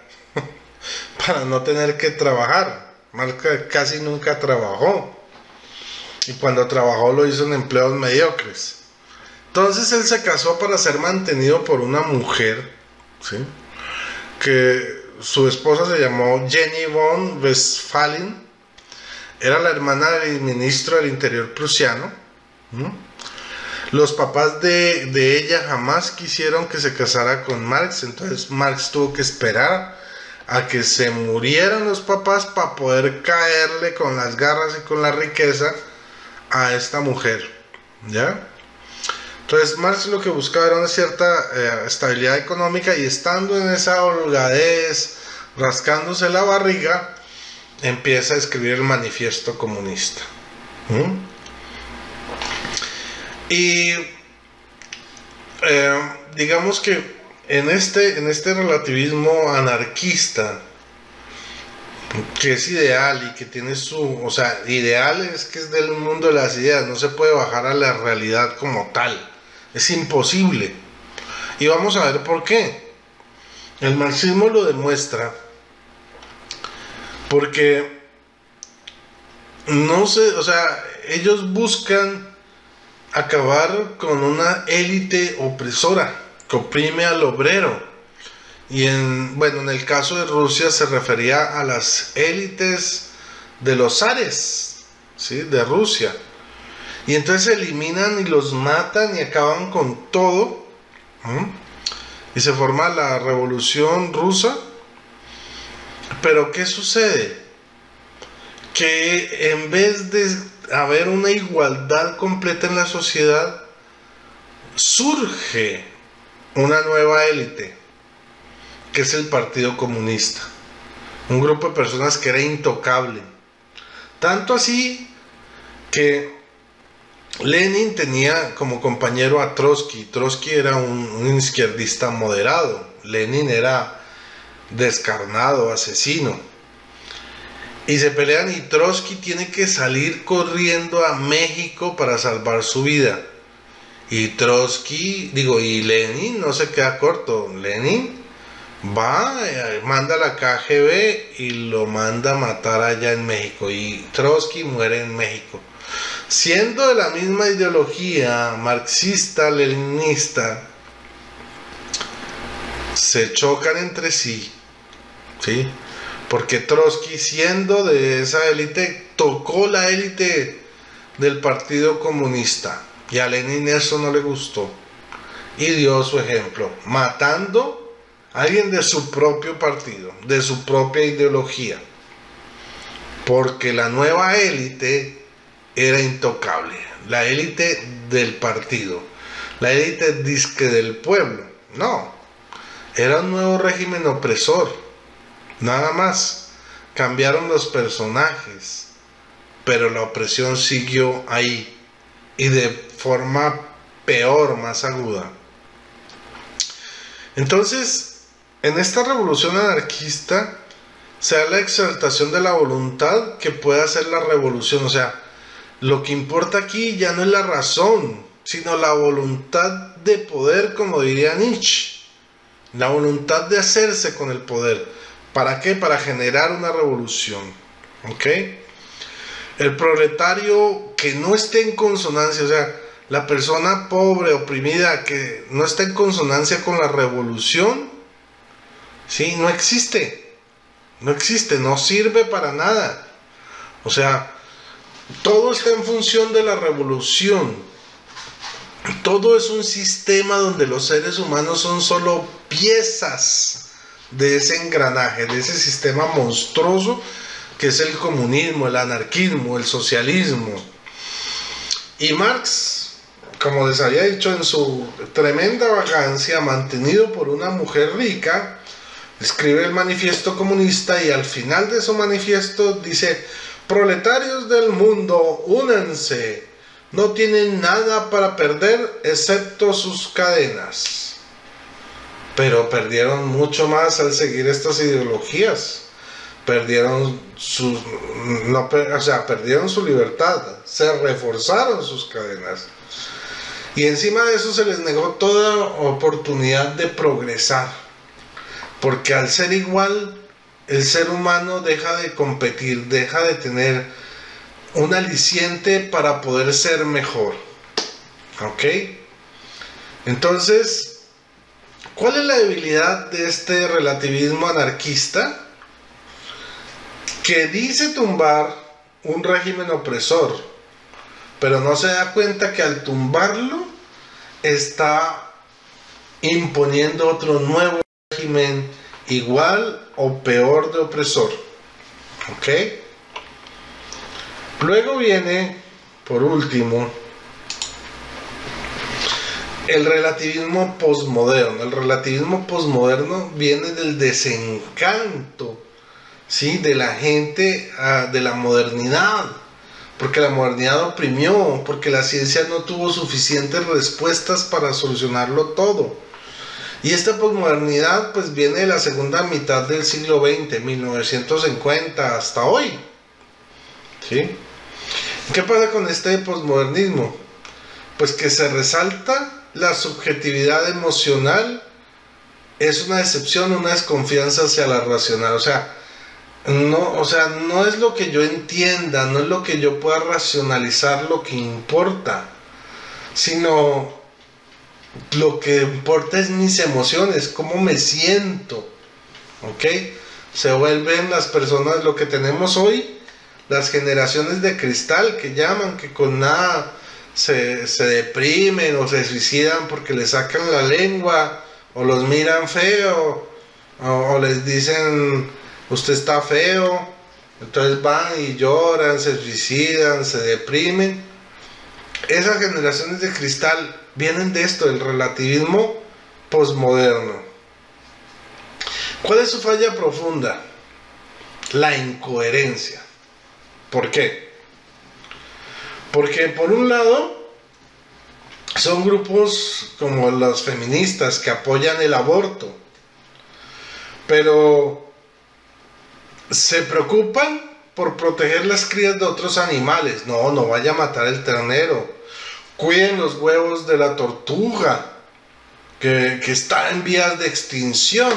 para no tener que trabajar. Marx casi nunca trabajó. Y cuando trabajó lo hizo en empleos mediocres. Entonces él se casó para ser mantenido por una mujer, ¿sí? Que su esposa se llamó Jenny von Westphalen. Era la hermana del ministro del Interior prusiano. Los papás de ella jamás quisieron que se casara con Marx. Entonces Marx tuvo que esperar a que se murieran los papás para poder caerle con las garras y con la riqueza a esta mujer, ¿ya? Entonces Marx lo que buscaba era una cierta estabilidad económica, y estando en esa holgadez, rascándose la barriga, empieza a escribir el manifiesto comunista. Y digamos que en este relativismo anarquista, que es ideal y que tiene su, o sea, ideal es que es del mundo de las ideas, no se puede bajar a la realidad como tal, es imposible. Y vamos a ver por qué. El marxismo lo demuestra porque no sé, o sea, ellos buscan acabar con una élite opresora que oprime al obrero. Y en el caso de Rusia se refería a las élites de los zares, ¿sí? De Rusia. Y entonces se eliminan y los matan y acaban con todo. Y se forma la Revolución Rusa. Pero ¿qué sucede? Que en vez de haber una igualdad completa en la sociedad, surge una nueva élite, que es el Partido Comunista, un grupo de personas que era intocable, tanto así que Lenin tenía como compañero a Trotsky. Trotsky era un izquierdista moderado, Lenin era descarnado, asesino, y se pelean, y Trotsky tiene que salir corriendo a México para salvar su vida, y y Lenin no se queda corto. Lenin va, manda a la KGB y lo manda a matar allá en México, y Trotsky muere en México. Siendo de la misma ideología marxista-leninista, se chocan entre sí, ¿sí? Porque Trotsky, siendo de esa élite, tocó la élite del Partido Comunista, y a Lenin eso no le gustó y dio su ejemplo, matando a alguien de su propio partido, de su propia ideología, porque la nueva élite era intocable, la élite del partido, la élite disque del pueblo. No, era un nuevo régimen opresor, nada más. Cambiaron los personajes, pero la opresión siguió ahí, y de forma peor, más aguda. Entonces, en esta revolución anarquista se da la exaltación de la voluntad que puede hacer la revolución. O sea, lo que importa aquí ya no es la razón, sino la voluntad de poder, como diría Nietzsche. La voluntad de hacerse con el poder. ¿Para qué? Para generar una revolución. ¿Ok? El proletario que no esté en consonancia, o sea, la persona pobre, oprimida, que no está en consonancia con la revolución, ¿sí? No existe. No existe, no sirve para nada. O sea, todo está en función de la revolución. Todo es un sistema donde los seres humanos son solo piezas de ese engranaje, de ese sistema monstruoso que es el comunismo, el anarquismo, el socialismo. Y Marx, como les había dicho, en su tremenda vagancia, mantenido por una mujer rica, escribe el manifiesto comunista y al final de su manifiesto dice: proletarios del mundo, únanse, no tienen nada para perder excepto sus cadenas. Pero perdieron mucho más al seguir estas ideologías. Perdieron perdieron su libertad, se reforzaron sus cadenas. Y encima de eso se les negó toda oportunidad de progresar. Porque al ser igual, el ser humano deja de competir, deja de tener un aliciente para poder ser mejor. ¿Ok? Entonces, ¿cuál es la debilidad de este relativismo anarquista? Que dice tumbar un régimen opresor, pero no se da cuenta que al tumbarlo está imponiendo otro nuevo régimen igual o peor de opresor. ¿Ok? Luego viene, por último, el relativismo posmoderno. El relativismo posmoderno viene del desencanto, ¿sí?, de la gente, de la modernidad, porque la modernidad oprimió, porque la ciencia no tuvo suficientes respuestas para solucionarlo todo. Y esta posmodernidad pues viene de la segunda mitad del siglo XX, 1950 hasta hoy, ¿sí? ¿Qué pasa con este posmodernismo? Pues que se resalta la subjetividad emocional, es una decepción, una desconfianza hacia la racional. O sea, no es lo que yo entienda, no es lo que yo pueda racionalizar lo que importa, sino lo que importa es mis emociones, cómo me siento. ¿Ok? Se vuelven las personas, lo que tenemos hoy, las generaciones de cristal que llaman, que con nada se deprimen o se suicidan porque les sacan la lengua o los miran feo o les dicen usted está feo, entonces van y lloran, se suicidan, se deprimen. Esas generaciones de cristal vienen de esto, del relativismo posmoderno. ¿Cuál es su falla profunda? La incoherencia. ¿Por qué? Porque por un lado son grupos como los feministas que apoyan el aborto, pero se preocupan por proteger las crías de otros animales. No vaya a matar el ternero. Cuiden los huevos de la tortuga que está en vías de extinción.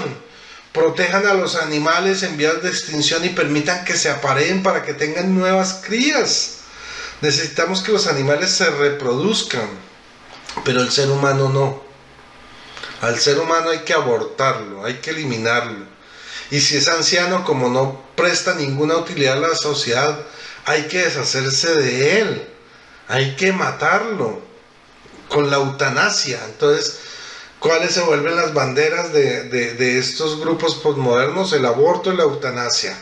Protejan a los animales en vías de extinción y permitan que se apareen para que tengan nuevas crías. Necesitamos que los animales se reproduzcan, pero el ser humano no. Al ser humano hay que abortarlo, hay que eliminarlo. Y si es anciano, como no presta ninguna utilidad a la sociedad, hay que deshacerse de él, hay que matarlo con la eutanasia. Entonces, ¿cuáles se vuelven las banderas de estos grupos posmodernos? El aborto y la eutanasia,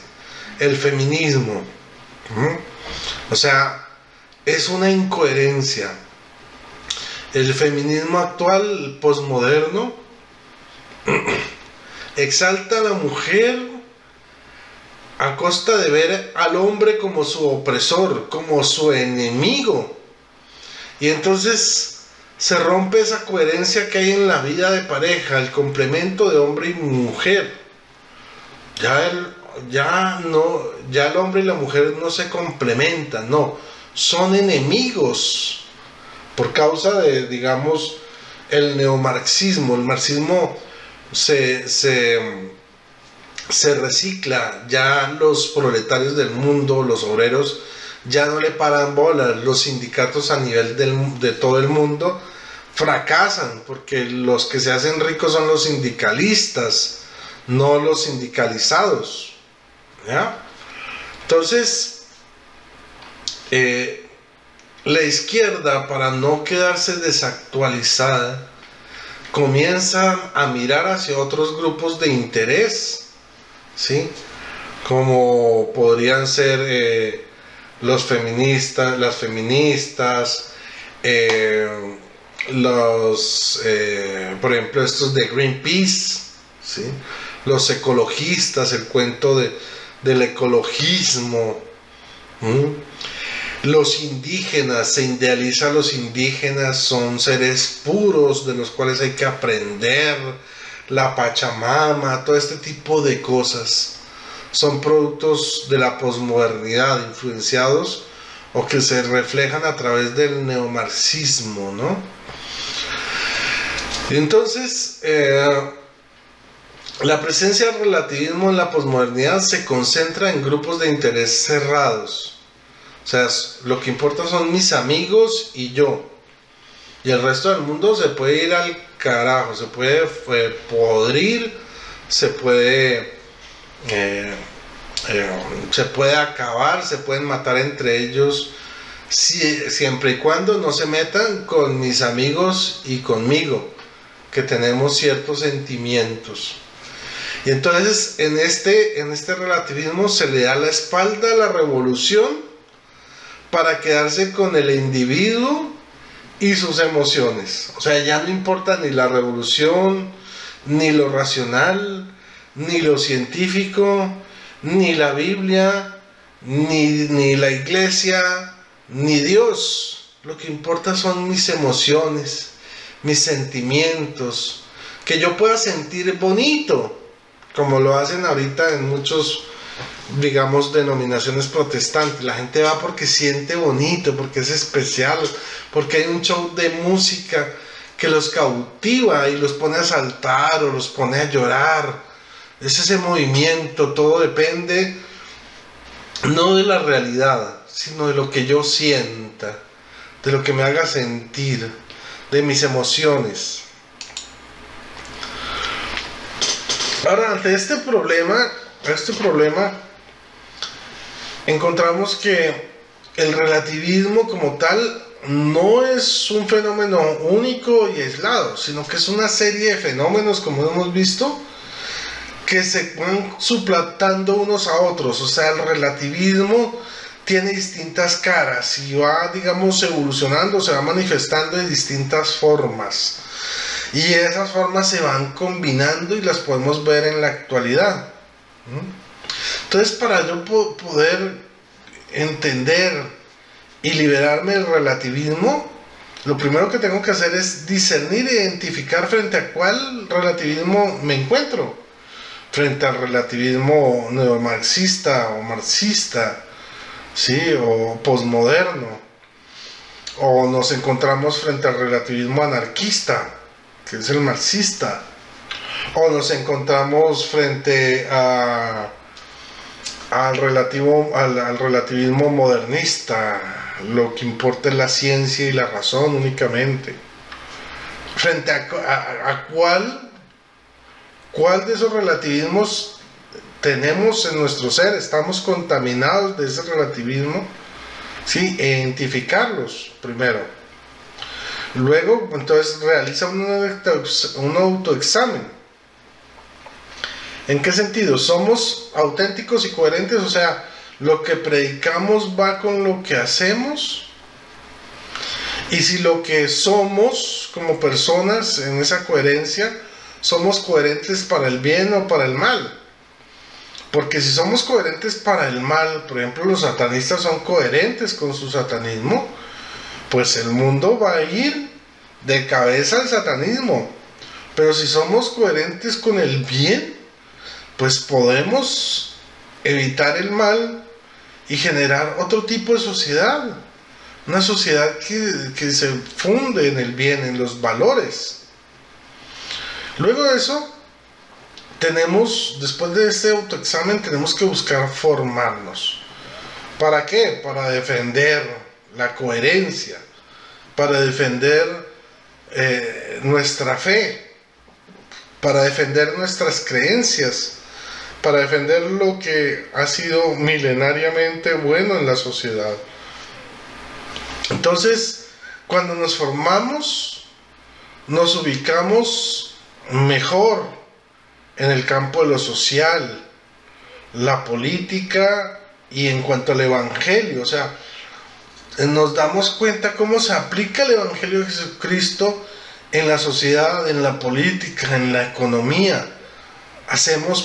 el feminismo. O sea, es una incoherencia. El feminismo actual, posmoderno, exalta a la mujer a costa de ver al hombre como su opresor, como su enemigo. Y entonces se rompe esa coherencia que hay en la vida de pareja, el complemento de hombre y mujer. Ya el hombre y la mujer no se complementan, no, son enemigos por causa de, digamos, el neomarxismo. El marxismo se recicla, ya los proletarios del mundo, los obreros, ya no le paran bolas, los sindicatos a nivel de todo el mundo fracasan, porque los que se hacen ricos son los sindicalistas, no los sindicalizados, ¿ya? Entonces, la izquierda, para no quedarse desactualizada, comienza a mirar hacia otros grupos de interés, ¿sí? Como podrían ser los feministas, las feministas, por ejemplo, estos de Greenpeace, ¿sí? Los ecologistas, el cuento del ecologismo. Los indígenas, se idealiza a los indígenas, son seres puros de los cuales hay que aprender, la Pachamama, todo este tipo de cosas son productos de la posmodernidad, influenciados o que se reflejan a través del neomarxismo, ¿no? Entonces, la presencia del relativismo en la posmodernidad se concentra en grupos de interés cerrados. O sea, lo que importa son mis amigos y yo. Y el resto del mundo se puede ir al carajo, se puede podrir, se puede acabar, se pueden matar entre ellos, siempre y cuando no se metan con mis amigos y conmigo, que tenemos ciertos sentimientos. Y entonces en este relativismo se le da la espalda a la revolución para quedarse con el individuo y sus emociones. O sea, ya no importa ni la revolución, ni lo racional, ni lo científico, ni la Biblia, ni la iglesia, ni Dios. Lo que importa son mis emociones, mis sentimientos, que yo pueda sentir bonito, como lo hacen ahorita en muchos, digamos, denominaciones protestantes. La gente va porque siente bonito, porque es especial, porque hay un show de música que los cautiva y los pone a saltar o los pone a llorar. Es ese movimiento. Todo depende no de la realidad, sino de lo que yo sienta, de lo que me haga sentir, de mis emociones. Ahora, ante este problema encontramos que el relativismo como tal no es un fenómeno único y aislado, sino que es una serie de fenómenos, como hemos visto, que se van suplantando unos a otros. O sea, el relativismo tiene distintas caras y va, digamos, evolucionando, se va manifestando de distintas formas. Y esas formas se van combinando y las podemos ver en la actualidad. Entonces, para yo poder entender y liberarme del relativismo, lo primero que tengo que hacer es discernir e identificar frente a cuál relativismo me encuentro. Frente al relativismo neomarxista o marxista, ¿sí? O posmoderno. O nos encontramos frente al relativismo anarquista, que es el marxista. O nos encontramos frente al relativismo modernista. Lo que importa es la ciencia y la razón únicamente. Frente a ¿cuál de esos relativismos tenemos en nuestro ser? ¿Estamos contaminados de ese relativismo? Sí, identificarlos primero. Luego, entonces, realiza un autoexamen. ¿En qué sentido? ¿Somos auténticos y coherentes? O sea, ¿lo que predicamos va con lo que hacemos? Y si lo que somos como personas en esa coherencia, ¿somos coherentes para el bien o para el mal? Porque si somos coherentes para el mal, por ejemplo, los satanistas son coherentes con su satanismo, pues el mundo va a ir de cabeza al satanismo. Pero si somos coherentes con el bien, pues podemos evitar el mal y generar otro tipo de sociedad. Una sociedad que se funde en el bien, en los valores. Luego de eso, después de este autoexamen, tenemos que buscar formarnos. ¿Para qué? Para defender la coherencia, para defender nuestra fe, para defender nuestras creencias, para defender lo que ha sido milenariamente bueno en la sociedad. Entonces, cuando nos formamos, nos ubicamos mejor en el campo de lo social, la política y en cuanto al evangelio. O sea, nos damos cuenta cómo se aplica el evangelio de Jesucristo en la sociedad, en la política, en la economía.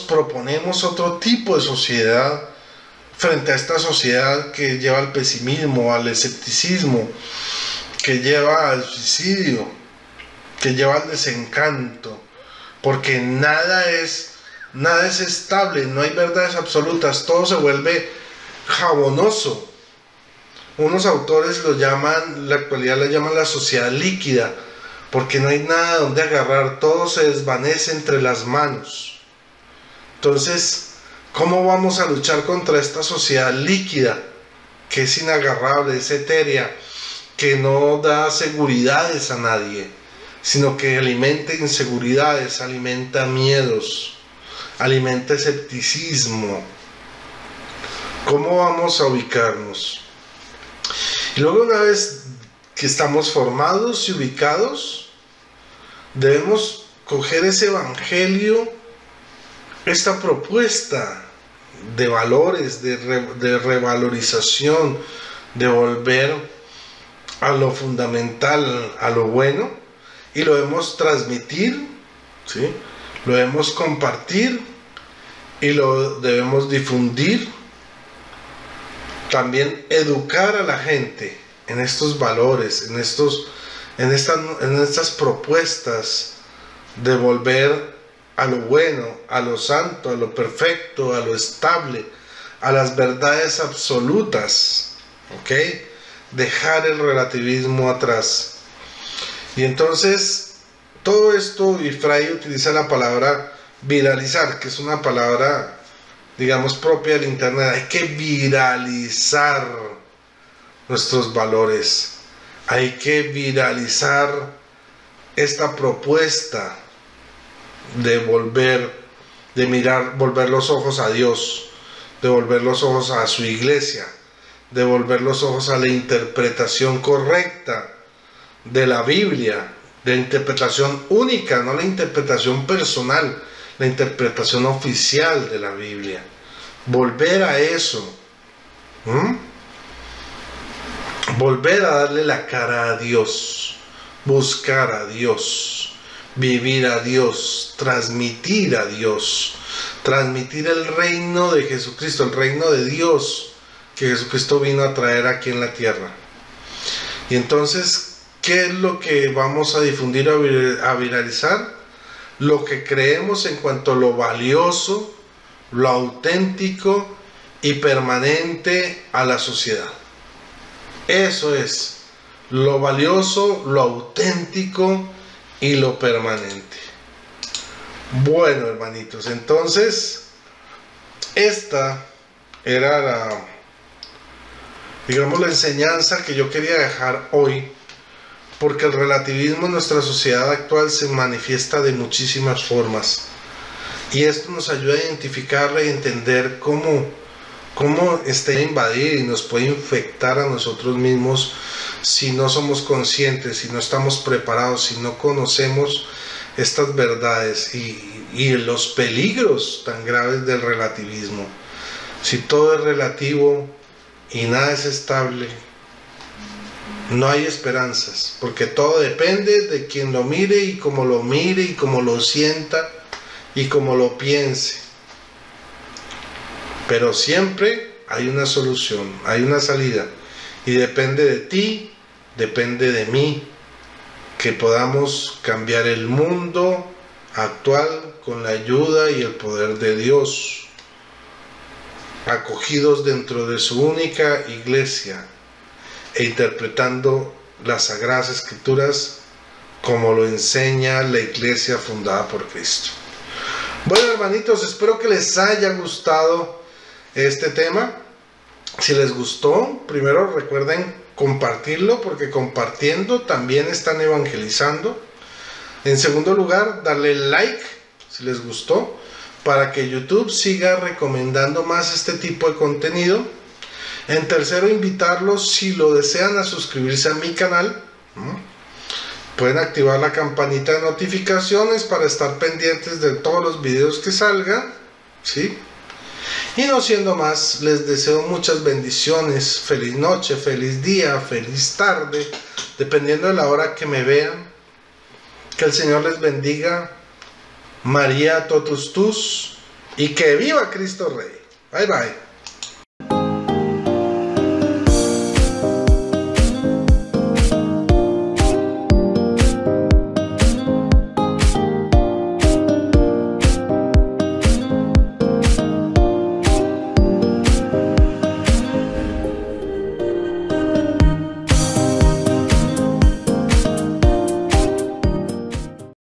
Proponemos otro tipo de sociedad frente a esta sociedad que lleva al pesimismo, al escepticismo, que lleva al suicidio, que lleva al desencanto, porque nada es estable, no hay verdades absolutas, todo se vuelve jabonoso. Unos autores en la actualidad lo llaman la sociedad líquida, porque no hay nada donde agarrar, todo se desvanece entre las manos. Entonces, ¿cómo vamos a luchar contra esta sociedad líquida, que es inagarrable, es etérea, que no da seguridades a nadie, sino que alimenta inseguridades, alimenta miedos, alimenta escepticismo? ¿Cómo vamos a ubicarnos? Y luego, una vez que estamos formados y ubicados, debemos coger ese evangelio, esta propuesta de valores, de revalorización, de volver a lo fundamental, a lo bueno, y lo debemos transmitir, ¿sí? Lo debemos compartir y lo debemos difundir. También educar a la gente en estos valores, en estas propuestas de volver a lo bueno, a lo santo, a lo perfecto, a lo estable, a las verdades absolutas, ¿ok? Dejar el relativismo atrás. Y entonces, todo esto, y Fray utiliza la palabra viralizar, que es una palabra, digamos, propia del internet. Hay que viralizar nuestros valores, hay que viralizar esta propuesta de volver los ojos a Dios, de volver los ojos a su iglesia, de volver los ojos a la interpretación correcta de la Biblia, de interpretación única, no la interpretación personal, la interpretación oficial de la Biblia. Volver a eso, volver a darle la cara a Dios, buscar a Dios, vivir a Dios, transmitir el reino de Jesucristo, el reino de Dios que Jesucristo vino a traer aquí en la tierra. Y entonces, ¿qué es lo que vamos a difundir, a viralizar? Lo que creemos en cuanto a lo valioso, lo auténtico y permanente a la sociedad. Eso es lo valioso, lo auténtico y lo permanente. Bueno, hermanitos, entonces esta era la enseñanza que yo quería dejar hoy, porque el relativismo en nuestra sociedad actual se manifiesta de muchísimas formas, y esto nos ayuda a identificarla y entender cómo está a invadir y nos puede infectar a nosotros mismos si no somos conscientes, si no estamos preparados, si no conocemos estas verdades y los peligros tan graves del relativismo. Si todo es relativo y nada es estable, no hay esperanzas, porque todo depende de quien lo mire y cómo lo sienta y cómo lo piense. Pero siempre hay una solución, hay una salida, y depende de ti, depende de mí, que podamos cambiar el mundo actual con la ayuda y el poder de Dios, acogidos dentro de su única iglesia e interpretando las Sagradas Escrituras como lo enseña la iglesia fundada por Cristo. Bueno, hermanitos, espero que les haya gustado este tema. Si les gustó, primero recuerden compartirlo, porque compartiendo también están evangelizando. En segundo lugar, darle like si les gustó, para que YouTube siga recomendando más este tipo de contenido. En tercero, invitarlos, si lo desean, a suscribirse a mi canal. Pueden activar la campanita de notificaciones para estar pendientes de todos los videos que salgan, ¿sí? Y no siendo más, les deseo muchas bendiciones. Feliz noche, feliz día, feliz tarde, dependiendo de la hora que me vean. Que el Señor les bendiga. María totus tus, y que viva Cristo Rey. Bye bye.